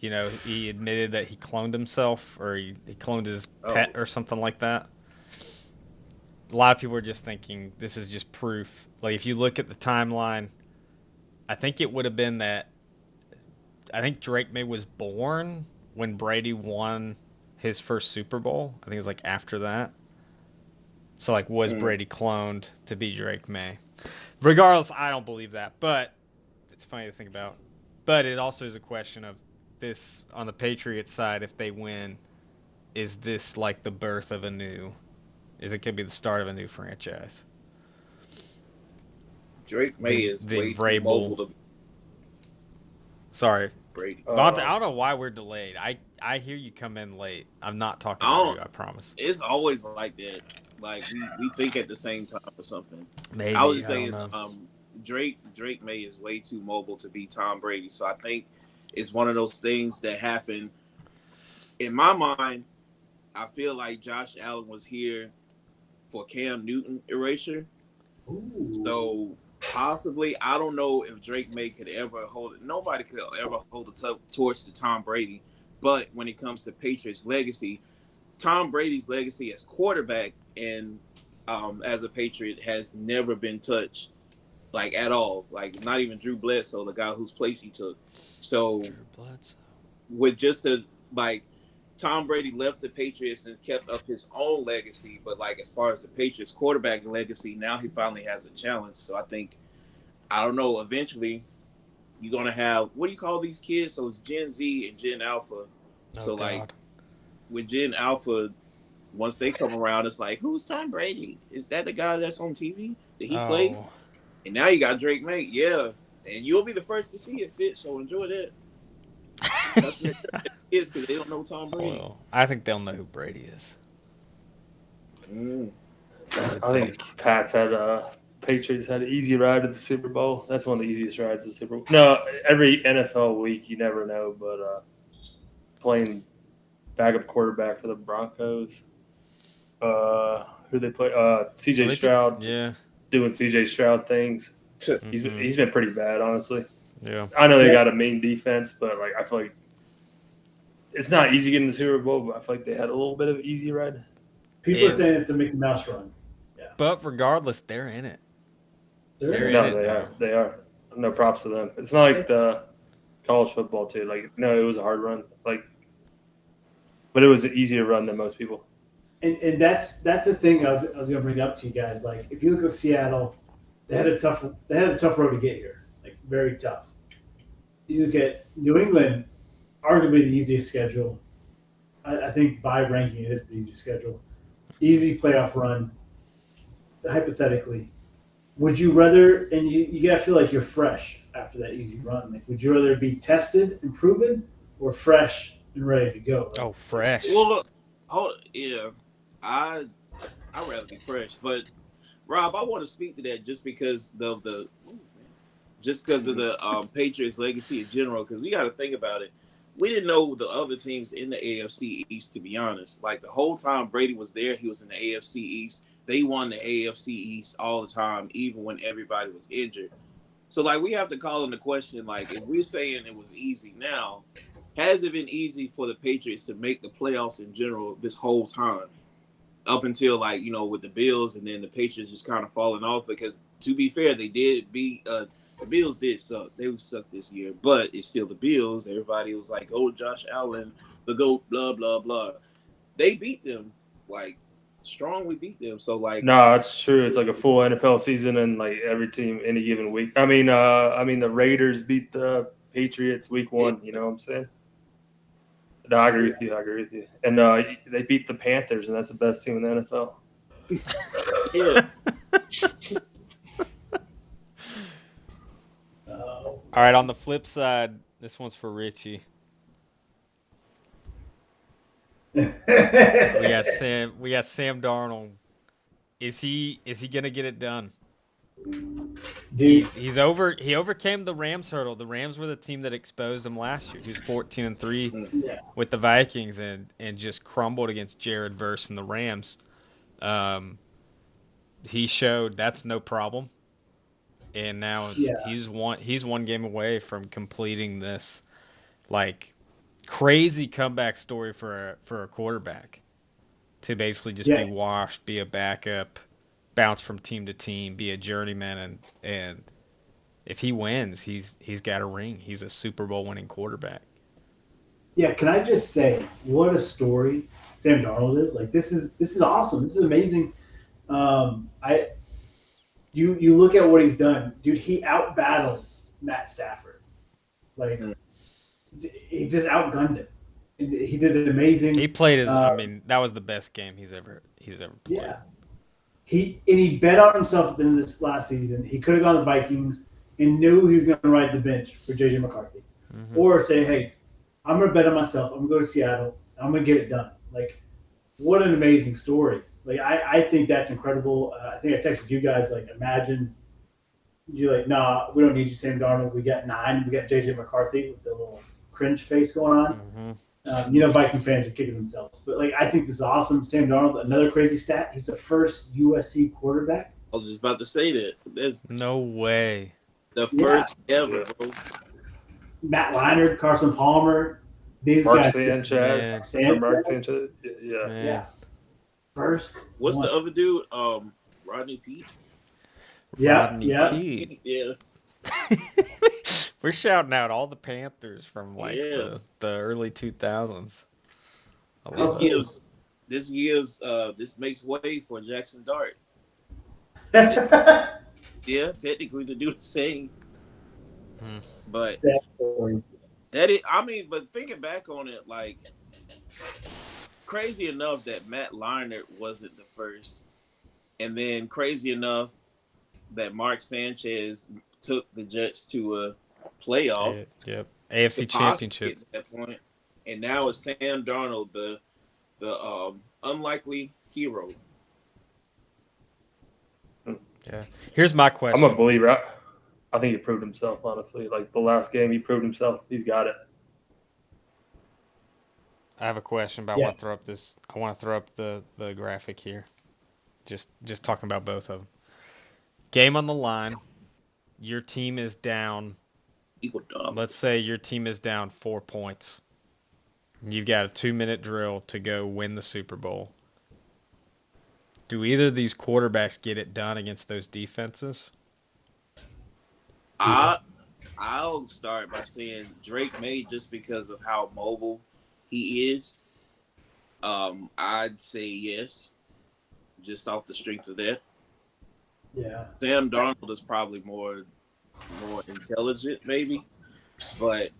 You know, he admitted that he cloned himself, or he cloned his pet, or something like that. A lot of people are just thinking this is just proof. Like, if you look at the timeline, I think it would have been that. I think Drake May was born when Brady won his first Super Bowl. I think it was like after that. So like, was Brady cloned to be Drake May? Regardless, I don't believe that, but it's funny to think about. But it also is a question of this on the Patriots side. If they win, is this like the birth of a new? Is it could be the start of a new franchise? Drake May is way too mobile to Sorry, Brady. Vontae, I don't know why we're delayed. I hear you come in late. I'm not talking to you. I promise. It's always like that. Like we think at the same time or something. Maybe I was saying, don't know. Drake May is way too mobile to be Tom Brady. So I think it's one of those things that happen. In my mind, I feel like Josh Allen was here for Cam Newton erasure. Ooh. So possibly, I don't know if Drake May could ever hold it. Nobody could ever hold a torch to Tom Brady. But when it comes to Patriots legacy, Tom Brady's legacy as quarterback and as a Patriot has never been touched, like at all. Like not even Drew Bledsoe, the guy whose place he took. So with just the like, Tom Brady left the Patriots and kept up his own legacy, but like as far as the Patriots quarterback legacy, now he finally has a challenge. So I don't know, eventually you're gonna have, what do you call these kids? So it's Gen Z and Gen Alpha. Like with Gen Alpha, once they come around, it's like, who's Tom Brady? Is that the guy that's on TV? Did he play? And now you got Drake May, yeah. And you'll be the first to see it fit, so enjoy that. That's what it is, because they don't know Tom Brady. Well, I think they'll know who Brady is. I think Patriots had an easy ride to the Super Bowl. That's one of the easiest rides to the Super Bowl. No, every NFL week you never know, but playing backup quarterback for the Broncos. Who they play? C.J. Stroud. Yeah. Doing C.J. Stroud things. He's been pretty bad, honestly. Yeah. I know they got a mean defense, but like I feel like it's not easy getting the Super Bowl, but I feel like they had a little bit of an easy ride. People are saying it's a Mickey Mouse run. Yeah. But regardless, they're in it. They are. No props to them. It's not like the college football too. Like no, it was a hard run. But it was an easier run than most people. And that's the thing I was gonna bring up to you guys. Like if you look at Seattle, they had a tough road to get here. Like very tough. You look at New England, arguably the easiest schedule. I think by ranking it is the easiest schedule. Easy playoff run. Hypothetically, would you rather? And you gotta feel like you're fresh after that easy run. Like, would you rather be tested and proven, or fresh and ready to go? Oh, fresh. Well, look, yeah, I'd rather be fresh. But Rob, I want to speak to that just because of the Patriots legacy in general. Because we got to think about it. We didn't know the other teams in the AFC East, to be honest. Like the whole time Brady was there, he was in the AFC East. They won the AFC East all the time, even when everybody was injured. So, like, we have to call into question, like, if we're saying it was easy now, has it been easy for the Patriots to make the playoffs in general this whole time? Up until, like, you know, with the Bills and then the Patriots just kind of falling off because, to be fair, they did beat the Bills did suck. They sucked this year, but it's still the Bills. Everybody was like, oh, Josh Allen, the GOAT, blah, blah, blah. They beat them, like, strongly beat them. So like, no, it's true. It's like a full NFL season, and like every team any given week. I mean, the Raiders beat the Patriots week 1. You know what I'm saying? No, I agree with you. And they beat the Panthers, and that's the best team in the NFL. Yeah. All right. On the flip side, this one's for Richie. We got Sam Darnold. Is he gonna get it done? Dude, He overcame the Rams hurdle. The Rams were the team that exposed him last year. He was 14-3 with the Vikings and just crumbled against Jared Verse and the Rams. He showed that's no problem. And now he's one game away from completing this like crazy comeback story for a quarterback to basically just be washed, be a backup, bounce from team to team, be a journeyman, and if he wins, he's got a ring. He's a Super Bowl winning quarterback. Yeah, can I just say what a story Sam Darnold is? Like this is awesome. This is amazing. I you look at what he's done, dude. He outbattled Matt Stafford. Like Mm. he just outgunned him. He did it amazing. He played his. I mean, that was the best game he's ever played. Yeah. He bet on himself in this last season. He could have gone to the Vikings and knew he was going to ride the bench for JJ McCarthy, or say, "Hey, I'm going to bet on myself. I'm going to go to Seattle. I'm going to get it done." Like, what an amazing story! Like, I think that's incredible. I think I texted you guys like, imagine you're like, "Nah, we don't need you, Sam Darnold. We got 9. We got JJ McCarthy with the little cringe face going on." Viking fans are kicking themselves. But, like, I think this is awesome. Sam Darnold, another crazy stat. He's the first USC quarterback. I was just about to say that. That's No way. the first ever, bro. Matt Leinart, Carson Palmer, these Mark guys. Sanchez. Mark Sanchez. Yeah. Man. Yeah. First. What's one. the other dude? Rodney Peete. Yeah. Rodney Yeah. Peete. Yeah. We're shouting out all the Panthers from like Yeah. the early 2000s. I This love it. this makes way for Jackson Dart. Yeah, technically to do the same. But but thinking back on it, like crazy enough that Matt Leinart wasn't the first, and then crazy enough that Mark Sanchez took the Jets to a playoff. Yep. AFC Championship. At that point, and now it's Sam Darnold, the unlikely hero. Yeah. Here's my question. I'm a believer. I think he proved himself, honestly. Like the last game, he proved himself. He's got it. I have a question, but I want to throw up this. I want to throw up the graphic here. Just talking about both of them. Game on the line. Your team is down. Let's say your team is down 4 points. You've got a 2-minute drill to go win the Super Bowl. Do either of these quarterbacks get it done against those defenses? I'll start by saying Drake May, just because of how mobile he is. I'd say yes, just off the strength of that. Yeah. Sam Darnold is probably more intelligent, maybe. But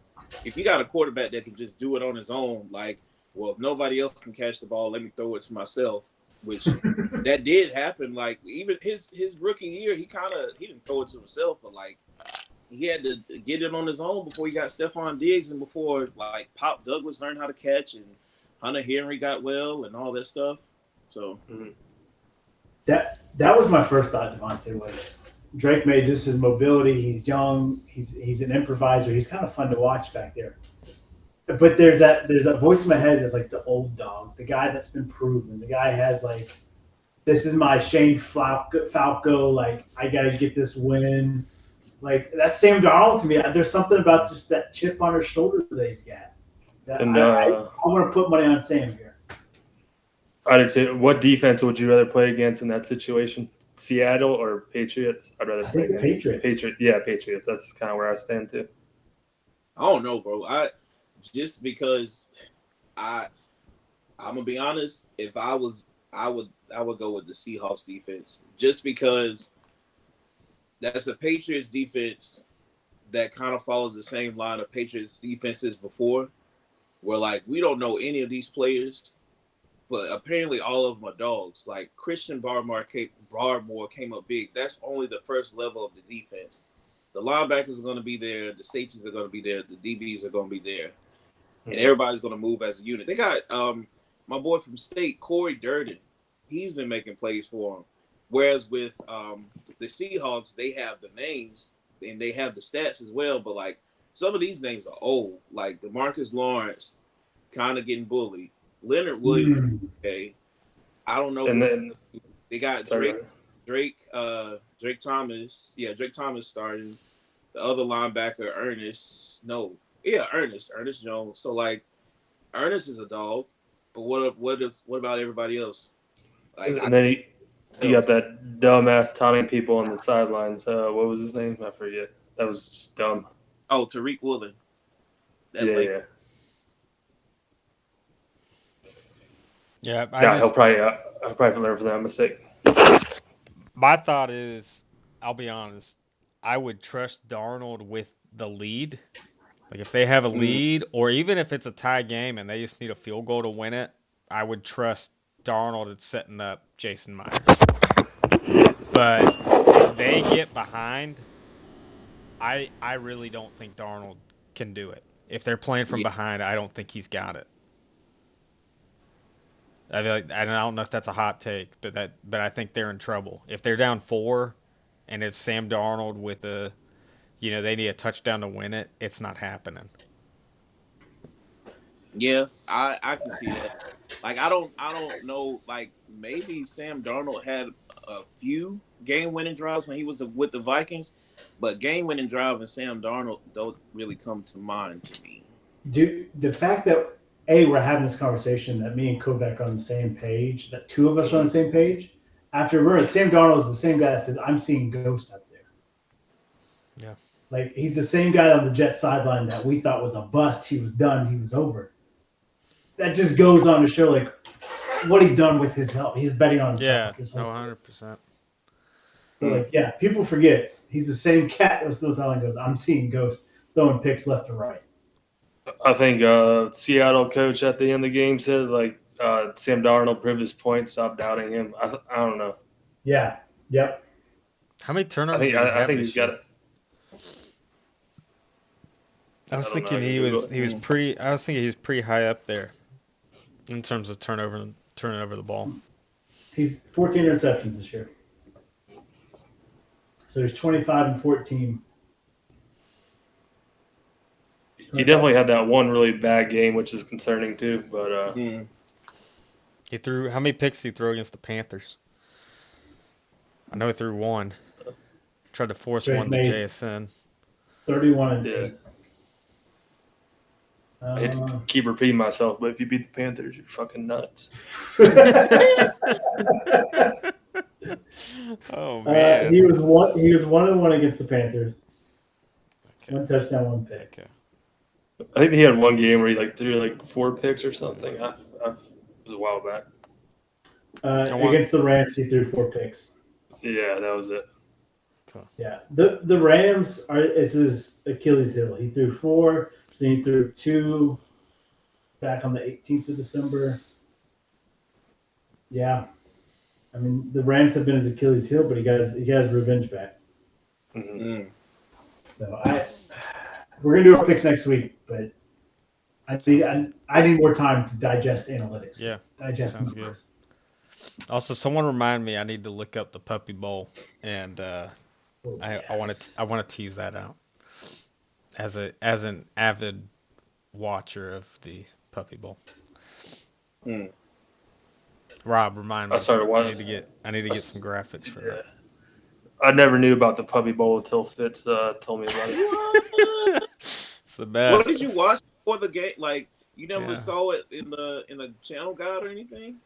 if you got a quarterback that can just do it on his own, like, well, if nobody else can catch the ball, let me throw it to myself, which that did happen. Like, even his rookie year, he didn't throw it to himself, but like he had to get it on his own before he got Stephon Diggs and before like Pop Douglas learned how to catch and Hunter Henry got well and all that stuff. So that was my first thought, Devontae, was Drake May, just his mobility. He's young. He's an improviser. He's kind of fun to watch back there. But there's that voice in my head that's like the old dog, the guy that's been proven. The guy has like, this is my Shane Falco. Like, I got to get this win. Like, that's Sam Darnold to me. There's something about just that chip on his shoulder that he's got. I want to put money on Sam here. I'd say, what defense would you rather play against in that situation? Seattle or Patriots? I'd rather play against Patriots. Yeah, Patriots. That's kind of where I stand too. I don't know, bro. Just because I'm gonna be honest, if I would go with the Seahawks defense, just because that's a Patriots defense that kind of follows the same line of Patriots defenses before, where like we don't know any of these players, but apparently all of them are dogs. Like Christian Barmore came up big. That's only the first level of the defense. The linebackers are going to be there. The safeties are going to be there. The DBs are going to be there. And everybody's going to move as a unit. They got my boy from State, Corey Durden. He's been making plays for them. Whereas with the Seahawks, they have the names and they have the stats as well. But, like, some of these names are old. Like DeMarcus Lawrence kind of getting bullied. Leonard Williams, okay. I don't know. And then they got Drake Thomas. Yeah, Drake Thomas starting. The other linebacker, Ernest Jones. So like, Ernest is a dog, but what about everybody else? Like, and then you got that dumbass taunting people on the sidelines. What was his name? I forget. That was just dumb. Oh, Tariq Woolen. Yeah. Yeah, He'll probably learn from that mistake. my thought is, I'll be honest, I would trust Darnold with the lead. Like if they have a lead, or even if it's a tie game and they just need a field goal to win it, I would trust Darnold at setting up Jason Myers. But if they get behind, I really don't think Darnold can do it. If they're playing from behind, I don't think he's got it. I don't know if that's a hot take, but I think they're in trouble. If they're down 4 and it's Sam Darnold with they need a touchdown to win it, it's not happening. Yeah, I can see that. Like I don't know. Like maybe Sam Darnold had a few game-winning drives when he was with the Vikings, but game-winning drive and Sam Darnold don't really come to mind to me. Dude, the fact that we're having this conversation, that me and Kovac are on the same page, that two of us are on the same page. After Sam Darnold is the same guy that says, "I'm seeing ghosts up there." Yeah. Like he's the same guy on the Jets sideline that we thought was a bust. He was done. He was over. That just goes on to show like what he's done with his health. He's betting on himself. Yeah, 100%. But like, yeah, people forget he's the same cat that was still selling goes, "I'm seeing ghosts," throwing picks left and right. I think Seattle coach at the end of the game said like Sam Darnold proved his point. Stop doubting him. I don't know. Yeah. Yep. How many turnovers? I think he's got it. I was thinking he was pretty high up there in terms of turning over the ball. He's 14 interceptions this year. So he's 25-14. He definitely had that one really bad game, which is concerning too. But he threw how many picks did he throw against the Panthers? I know he threw one. Tried to force one to JSN. 31-8. I hate to keep repeating myself, but if you beat the Panthers, you're fucking nuts. Oh man, he was 1-1 against the Panthers. Okay. 1 touchdown, 1 pick. Okay. I think he had one game where he threw 4 picks or something. It was a while back. Against the Rams, he threw 4 picks. Yeah, that was it. Yeah, the Rams is his Achilles heel. He threw 4, then he threw 2 back on the 18th of December. Yeah, I mean the Rams have been his Achilles heel, but he got his revenge back. Mm-hmm. So we're gonna do our picks next week, but I need more time to digest analytics. Yeah, digest sounds good. Also, someone remind me I need to look up the Puppy Bowl, and I want to tease that out as an avid watcher of the Puppy Bowl. Rob, remind me. I need to get some graphics for that. I never knew about the Puppy Bowl until Fitz told me about it. It's the best. What did you watch for the game? Like you never saw it in the channel guide or anything?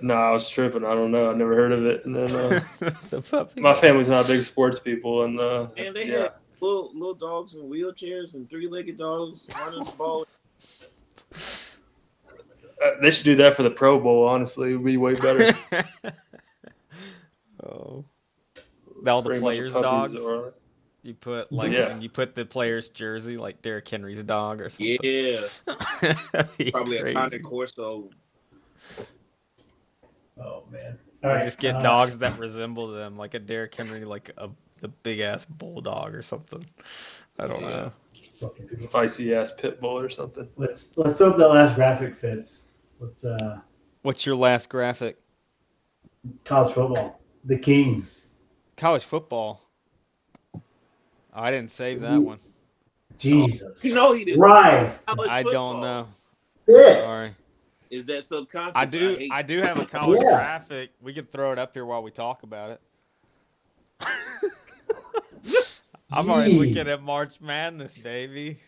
No, I was tripping. I don't know. I never heard of it. And then the puppy my family's not big sports people, and they had little dogs in wheelchairs and 3-legged dogs running the ball. They should do that for the Pro Bowl. Honestly, it would be way better. Oh, all the players' dogs. You put when you put the player's jersey, like Derrick Henry's dog or something. Yeah, probably crazy. a Conde Corso. Oh man! All right, just get dogs that resemble them, like a Derrick Henry, like the big ass bulldog or something. I don't know. Feisty ass pit bull or something. Let's hope that last graphic fits. What's your last graphic? College football. The Kings. College football. Oh, I didn't save that one. Jesus. He didn't. Rise. I don't know. Sorry. Is that subconscious? I do have a college graphic. We could throw it up here while we talk about it. I'm already looking at March Madness, baby.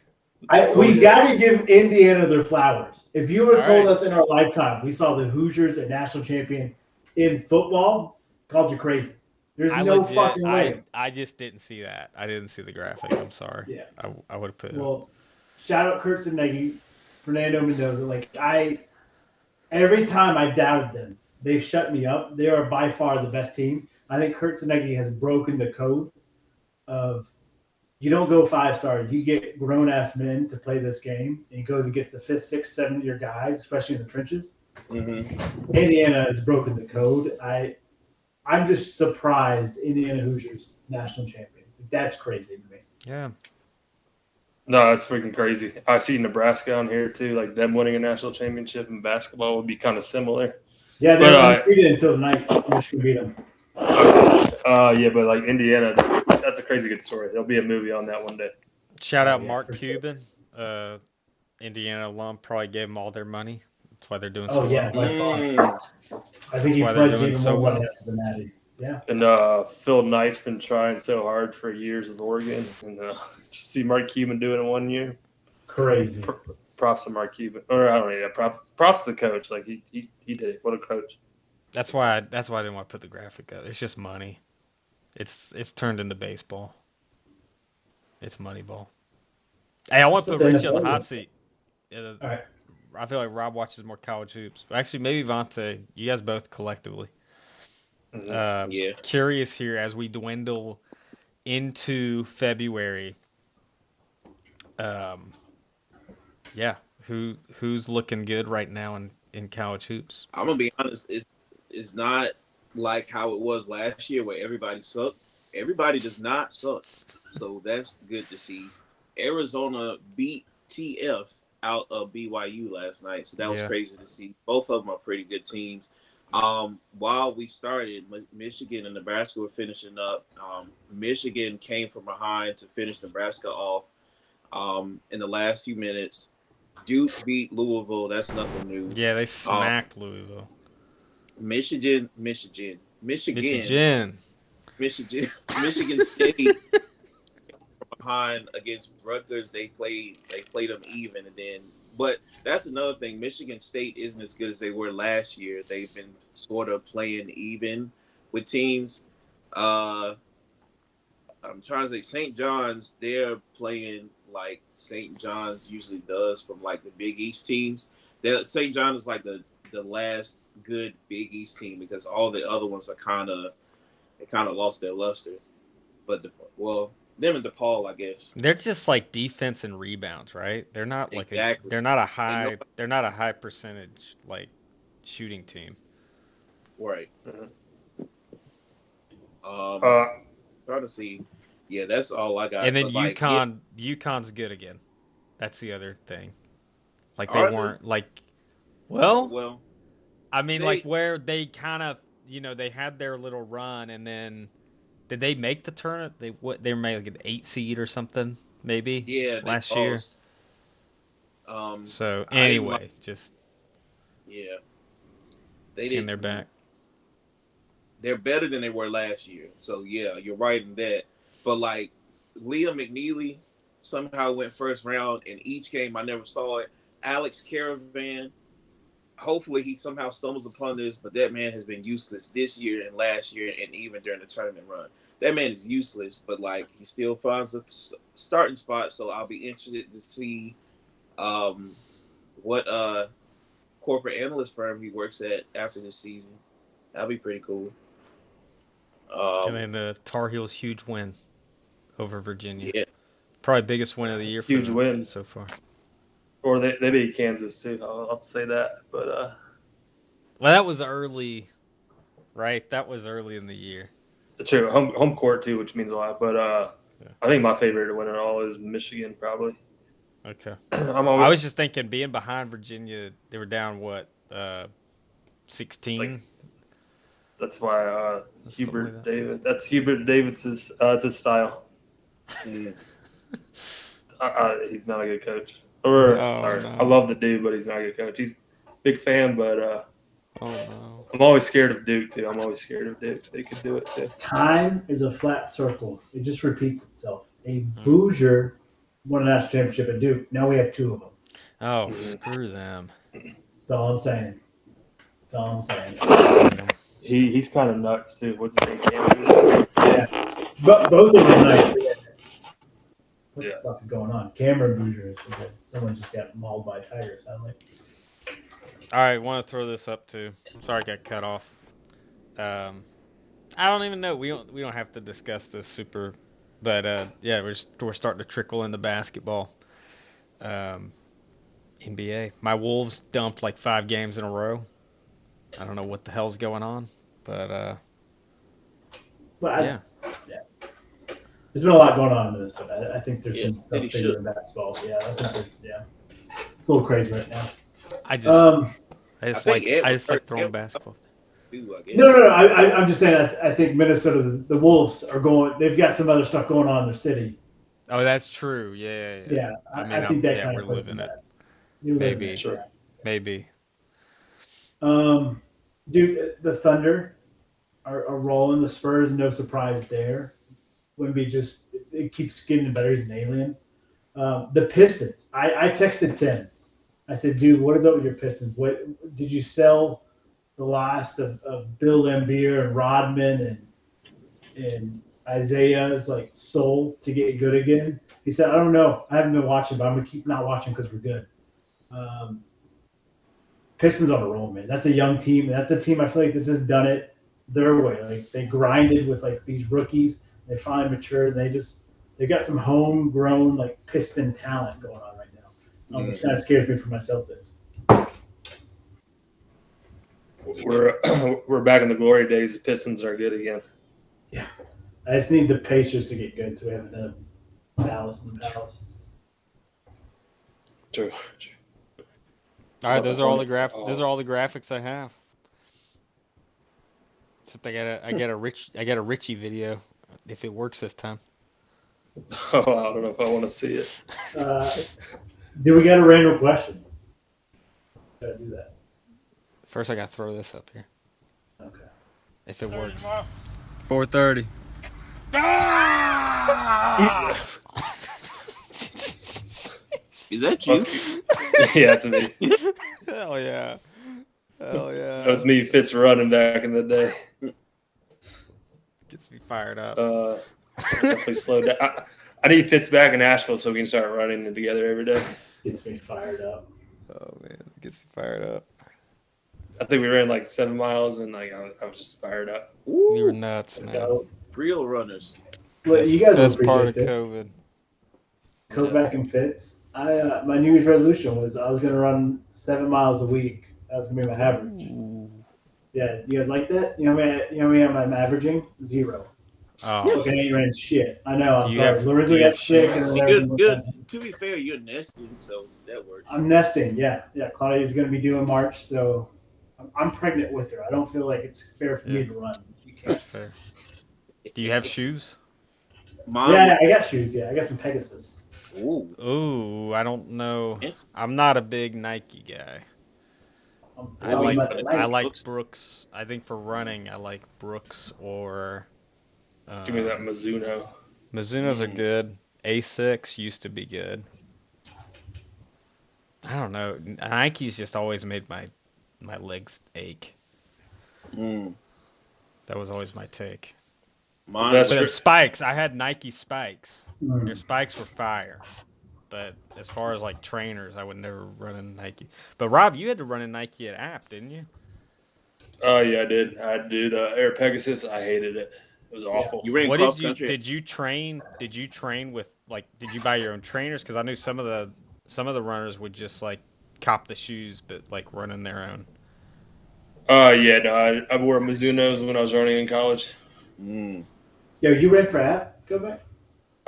We got to give Indiana their flowers. If you would have told us in our lifetime we saw the Hoosiers a national champion in football, called you crazy. There's no fucking way. I just didn't see that. I didn't see the graphic. I'm sorry. Yeah. I would have put it. Well, shout out Kurt Nagy, Fernando Mendoza. every time I doubted them, they've shut me up. They are by far the best team. I think Kurt Senegi has broken the code of you don't go 5-star. You get grown ass men to play this game. And he goes and gets the 5th, 6th, 7th year guys, especially in the trenches. Mm-hmm. Indiana has broken the code. I'm just surprised Indiana Hoosiers national champion. That's crazy to me. Yeah. No, it's freaking crazy. I see Nebraska on here too. Like them winning a national championship in basketball would be kind of similar. Yeah, they But, were undefeated until the night Michigan beat them. Yeah, but like Indiana, that's a crazy good story. There'll be a movie on that one day. Shout out Yeah, Mark for sure. Cuban, Indiana alum. Probably gave them all their money. That's why they're doing Oh so yeah, well. by far. I think he why they're pledged doing even so more well. money after the Natty. Yeah. And Phil Knight's been trying so hard for years with Oregon, and just see Mark Cuban do it in 1 year. Crazy. Props to Mark Cuban, or I don't know. Yeah, props to the coach. Like he did it. What a coach. That's why I didn't want to put the graphic up. It's just money. It's turned into baseball. It's Moneyball. Hey, I want to That's put what the Richie on the NFL hot is. seat. All right. I feel like Rob watches more college hoops. Actually, maybe Vontae. You guys both collectively. Yeah. Curious here as we dwindle into February. Yeah, who's looking good right now in college hoops? I'm gonna be honest. It's not like how it was last year where everybody sucked. Everybody does not suck, so that's good to see. Arizona beat TF out of BYU last night, so that was crazy to see. Both of them are pretty good teams. While we started, Michigan and Nebraska were finishing up. Michigan came from behind to finish Nebraska off in the last few minutes. Duke beat Louisville. That's nothing new. Yeah, they smacked Louisville. Michigan State behind against Rutgers. They played them even, and then. But that's another thing. Michigan State isn't as good as they were last year. They've been sort of playing even with teams. I'm trying to think. St. John's, they're playing like St. John's usually does from like the Big East teams. St. John is like the last good Big East team because all the other ones are kind of lost their luster. But them and DePaul, I guess. They're just like defense and rebounds, right? They're not like they're not a high percentage like shooting team. Right. Trying to see. Yeah, that's all I got. And then UConn's good again. That's the other thing. Like they weren't like well, I mean like where they kind of, they had their little run and then did they make the tournament? They were made like an 8 seed or something, maybe. Yeah, last year. So anyway, they didn't. They're back. They're better than they were last year. So yeah, you're right in that. But like Liam McNeely somehow went first round in each game. I never saw it. Alex Caravan. Hopefully he somehow stumbles upon this, but that man has been useless this year and last year and even during the tournament run. That man is useless, but like he still finds a starting spot. So I'll be interested to see what corporate analyst firm he works at after this season. That'll be pretty cool. And then the Tar Heels' huge win over Virginia. Yeah, probably biggest win of the year. Huge win so far. Or they beat Kansas too. I'll say that, but well, that was early, right? That was early in the year. True, home court too, which means a lot. But I think my favorite to win it all is Michigan, probably. Okay. I was just thinking, being behind Virginia, they were down 16. Like, that's why Hubert Davis. That's Hubert Davis's. It's his style. He's not a good coach. Sorry, no. I love the dude, but he's not a good coach. He's a big fan, but I'm always scared of Duke too. I'm always scared of Duke. They could do it too. Time is a flat circle. It just repeats itself. A Boozer won a national championship at Duke. Now we have 2 of them. Oh, screw them. That's all I'm saying. He's kind of nuts too. What's his name? Yeah, but both of them nice. What the fuck is going on? Cameron Boozer is good. Someone just got mauled by tigers. I'm like, All right, want to throw this up too. Sorry, I got cut off. I don't even know. We don't have to discuss this super, but yeah, we're starting to trickle into basketball. NBA. My Wolves dumped like 5 games in a row. I don't know what the hell's going on, but yeah. There's been a lot going on in Minnesota. I think there's some stuff City bigger should. than basketball. Yeah, I think it's a little crazy right now. I just think like throwing basketball. Too, I guess. No. I'm just saying. I think Minnesota, the Wolves are going. They've got some other stuff going on in their city. Oh, that's true. Yeah. I think that kind we're of plays living it. that. You're living Maybe. it, Sure. yeah. Maybe. Dude, the Thunder are rolling. The Spurs, no surprise there. Wemby just it keeps getting better. He's an alien. The Pistons. I texted Tim. I said, dude, what is up with your Pistons? What did you sell the last of Bill Laimbeer and Rodman and Isaiah's like soul to get good again? He said, I don't know. I haven't been watching, but I'm gonna keep not watching because we're good. Pistons on a roll, man. That's a young team. That's a team I feel like that's just done it their way. Like they grinded with like these rookies. They finally matured. And they got some homegrown like Piston talent going on right now, which kind of scares me for my Celtics. We're back in the glory days. The Pistons are good again. I just need the Pacers to get good, so we haven't done Dallas and Dallas. True. All right, those are all the Hornets, those are all the graphics I have. Except I got a Richie video if it works this time. Oh, I don't know if I want to see it. Do we got a random question? Gotta do that. First, I got to throw this up here. Okay. If it works. 4:30. Is that you? Yeah, it's me. Hell yeah. That was me, Fitz running back in the day. Gets me fired up. Definitely slow down. I need Fitz back in Nashville so we can start running together every day. Gets me fired up. Oh man, it gets me fired up. I think we ran like 7 miles and like I was just fired up. We were nuts, man. Go. Real runners. Well, you guys will Best part appreciate of this. COVID. Kovac and Fitz. My New Year's resolution was I was going to run 7 miles a week. That was going to be my average. Ooh. Yeah, you guys like that? You know what I'm averaging? 0. Oh, Okay, you ran shit. I know. I'm Do you sorry. have- Lorenzo do you got have sick. And then everything was Good. done. To be fair, you're nesting, so that works. I'm nesting. Yeah. Claudia's going to be due in March, so I'm pregnant with her. I don't feel like it's fair for me to run. that's fair. Do you have shoes? Mom, Yeah, I got shoes. Yeah, I got some Pegasus. Ooh. Ooh, I don't know. Yes. I'm not a big Nike guy. I talking like about the I Nike. like Brooks. Brooks. I think for running, I like Brooks or. Give me that Mizuno. Mizuno's are good. Asics used to be good. I don't know. Nike's just always made my legs ache. Mm. That was always my take. Mine. That's But true. their spikes, I had Nike spikes. Mm. Their spikes were fire. But as far as like trainers, I would never run in Nike. But Rob, you had to run in Nike at App, didn't you? Oh yeah, I did. I had to do the Air Pegasus. I hated it. It was awful. You ran What cross did you country. did you train? Did you train with like? Did you buy your own trainers? Because I knew some of the runners would just like cop the shoes, but like running their own. Yeah, no, I wore Mizunos when I was running in college. Mm. Yo, you ran for app? Go back.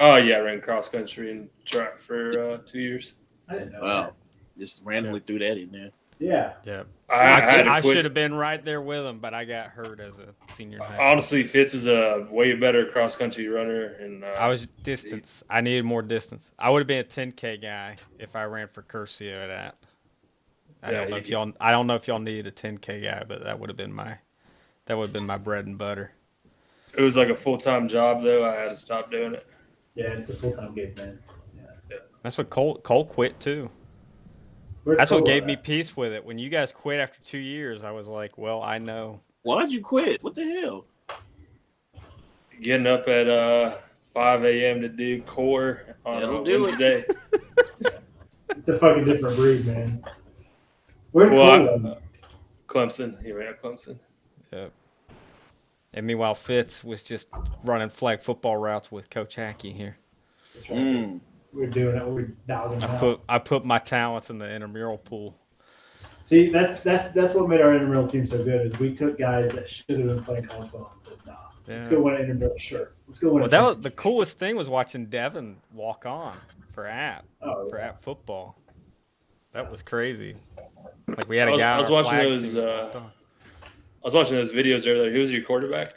Oh yeah, I ran cross country and track for 2 years. I didn't know. Wow. Just randomly threw that in there. That. Yeah. Yeah, I had to I quit. should have been right there with him, but I got hurt as a senior in high school. Honestly, Fitz is a way better cross country runner, and I was distance. I needed more distance. I would have been a 10K guy if I ran for Curcio at App. I Yeah, don't know if y'all needed a 10K guy, but that would have been my bread and butter. it was like a full time job though. I had to stop doing it. Yeah, it's a full-time gig, man. That's what Cole quit too. Where's That's what Cole gave at? me peace with it. When you guys quit after 2 years, I was like, well, I know. Why'd you quit? What the hell? Getting up at 5 a.m. to do core on That'll a do it. Wednesday. It's a fucking different breed, man. Where did Well, Cole run? Clemson. He ran at Clemson. Yeah. And meanwhile, Fitz was just running flag football routes with Coach Hackey here. That's right. We're doing it. We're dogging him out. I put my talents in the intramural pool. See, that's what made our intramural team so good. Is we took guys that should have been playing college football and said, "Nah, let's go win an intramural shirt. Let's go win." Well, that was the coolest thing was watching Devin walk on for App football. That was crazy. Like we had a guy. I was watching those. I was watching those videos earlier. Who was your quarterback?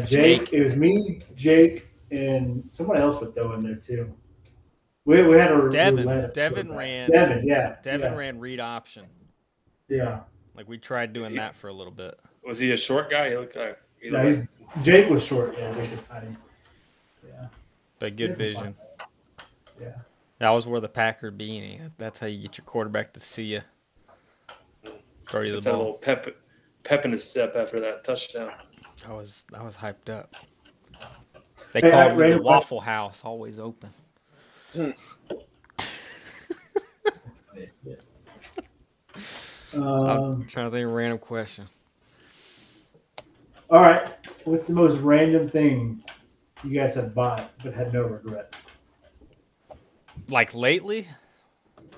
Jake. It was me, Jake, and someone else would throw in there too. We had a Devin ran. Devin ran read option. Yeah. Like we tried doing that for a little bit. Was he a short guy? He looked like. Jake was short. Yeah, Jake was tiny. Yeah. But good vision. Yeah. That was where the Packer beanie. That's how you get your quarterback to see you. Throw you the ball. A little pep in his step after that touchdown. I was hyped up. They called me the Waffle House, always open. I'm trying to think of a random question. All right. What's the most random thing you guys have bought but had no regrets? Like lately?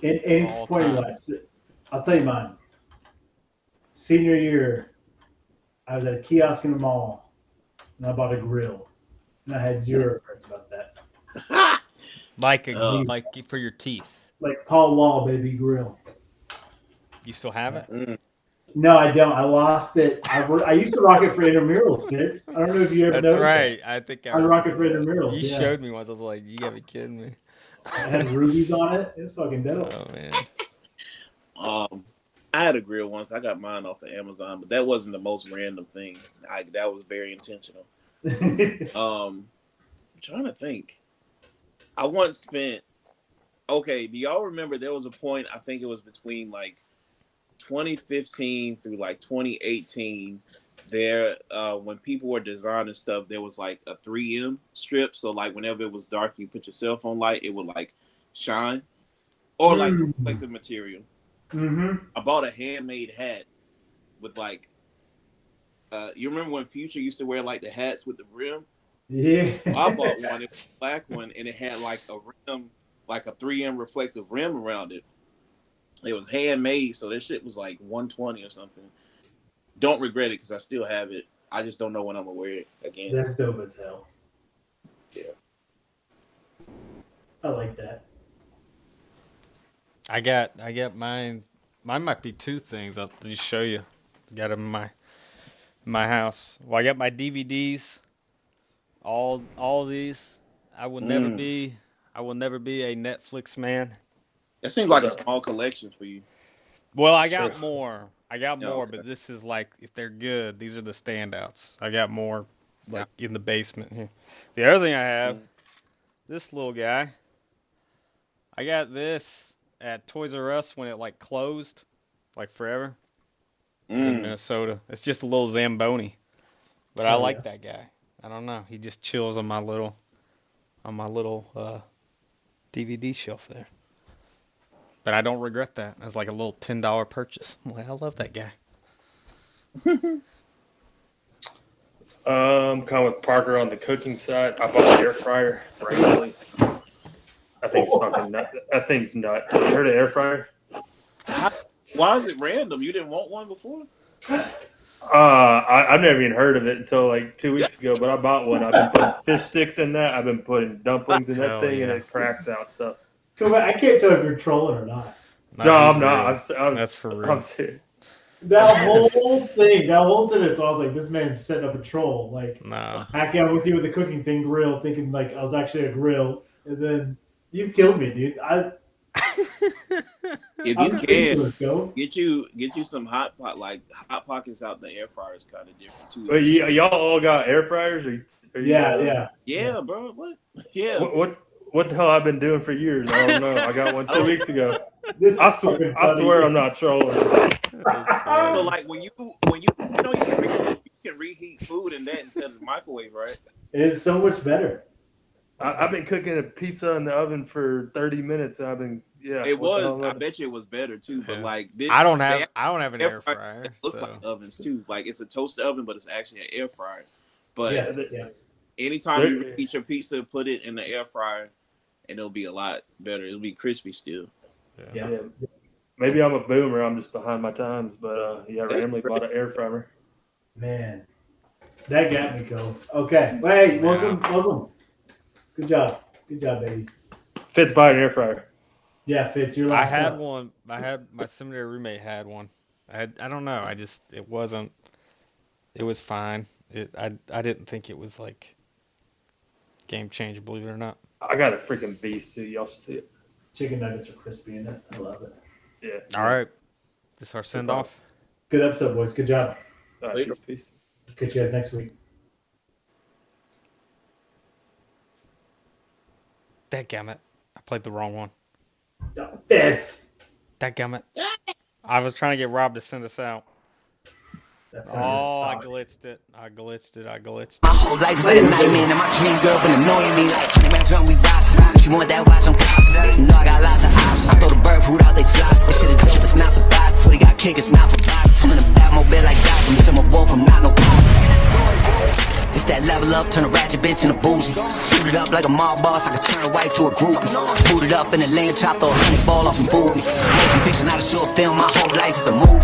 In any point in your life. I'll tell you mine. Senior year, I was at a kiosk in the mall, and I bought a grill, and I had zero regrets about that. Like for your teeth. Like Paul Wall, baby, grill. You still have it? No, I don't. I lost it. I used to rock it for intramurals, kids. I don't know if you ever noticed. That's right. That. I think I rock it for intramurals. You showed me once. I was like, you gotta be kidding me. I had rubies on it. It was fucking dope. Oh man. I had a grill once. I got mine off of Amazon, but that wasn't the most random thing. That was very intentional. I'm trying to think. I once spent. Okay, do y'all remember there was a point? I think it was between like 2015 through like 2018. There, when people were designing stuff, there was like a 3M strip. So like whenever it was dark, you put your cell phone light, it would like shine, or like reflective material. Mm-hmm. I bought a handmade hat with like, you remember when Future used to wear like the hats with the rim? Yeah. Well, I bought one, it was a black one, and it had like a rim, like a 3M reflective rim around it. It was handmade, so that shit was like $120 or something. Don't regret it because I still have it. I just don't know when I'm gonna wear it again. That's dope as hell. Yeah. I like that. I got mine. Mine might be two things. I'll just show you. Got them in my house. Well, I got my DVDs. All these. I will never be a Netflix man. That seems like a small collection for you. Well, I got more. But this is like, if they're good, these are the standouts. I got more like in the basement here. The other thing I have, this little guy. I got this at Toys R Us when it like closed, like forever. In Minnesota. It's just a little Zamboni. But I like that guy. I don't know. He just chills on my little DVD shelf there. But I don't regret that. It's like a little $10 purchase. I'm like, I love that guy. Kind of with Parker on the cooking side. I bought an air fryer randomly. I think it's fucking nuts. That thing's nuts. You heard of air fryer? Why is it random? You didn't want one before? I've never even heard of it until like 2 weeks ago, but I bought one. I've been putting fish sticks in that. I've been putting dumplings in that thing, and it cracks out stuff. Come on, I can't tell if you're trolling or not. No, I'm not. That's for real. I'm serious. That whole thing, that whole sentence, I was like, this man's setting up a troll. Like, No. hacking out with you with the cooking thing, grill, thinking like I was actually a grill, and then you've killed me, dude. If you can, get you some hot pockets out the air fryer is kind of different too. But y'all all got air fryers? Yeah, bro. What? Yeah. What the hell I've been doing for years? I don't know. I got one 2 weeks ago. I swear I'm not trolling. So like when you can reheat food in that instead of the microwave, right? It's so much better. I've been cooking a pizza in the oven for 30 minutes, and I've been It was. I bet you it was better too. But like this, I don't have an air fryer. It looks like ovens too. Like it's a toaster oven, but it's actually an air fryer. But anytime you eat your pizza, put it in the air fryer, and it'll be a lot better. It'll be crispy still. Yeah. Maybe I'm a boomer. I'm just behind my times. But randomly bought an air fryer. Man, that got me cold. Okay. Hey, welcome. Good job, baby. Fitz bought an air fryer. Yeah, Fitz, your last. I had one. I had my seminary roommate had one. I don't know. It wasn't. It was fine. I didn't think it was like game changer. Believe it or not. I got a freaking beast too. Y'all should see it. Chicken nuggets are crispy in it. I love it. Yeah. All right. This is our send off. Good episode, boys. Good job. All right, peace. Catch you guys next week. Dadgummit. I played the wrong one. Fitz. Dadgummit. I was trying to get Rob to send us out. That's I glitched it. I glitched it. My whole life is like a nightmare, and my dream girl been annoying me like 100 man drunk, we rock. She want that watch, I'm cop. You know I got lots of options. I throw the bird food out, they fly. This shit is dope, it's not for box. What he got kick, it's not for box. I'm in a Batmobile like Johnson, bitch, I'm a wolf, I'm not no cop. It's that level up, turn a ratchet bitch in a bougie. Suited up like a mob boss, I could turn a wife to a groupie. Booted up in a lamb chop, throw a 100 ball off and booty. Motion picture, not a short film, my whole life is a movie.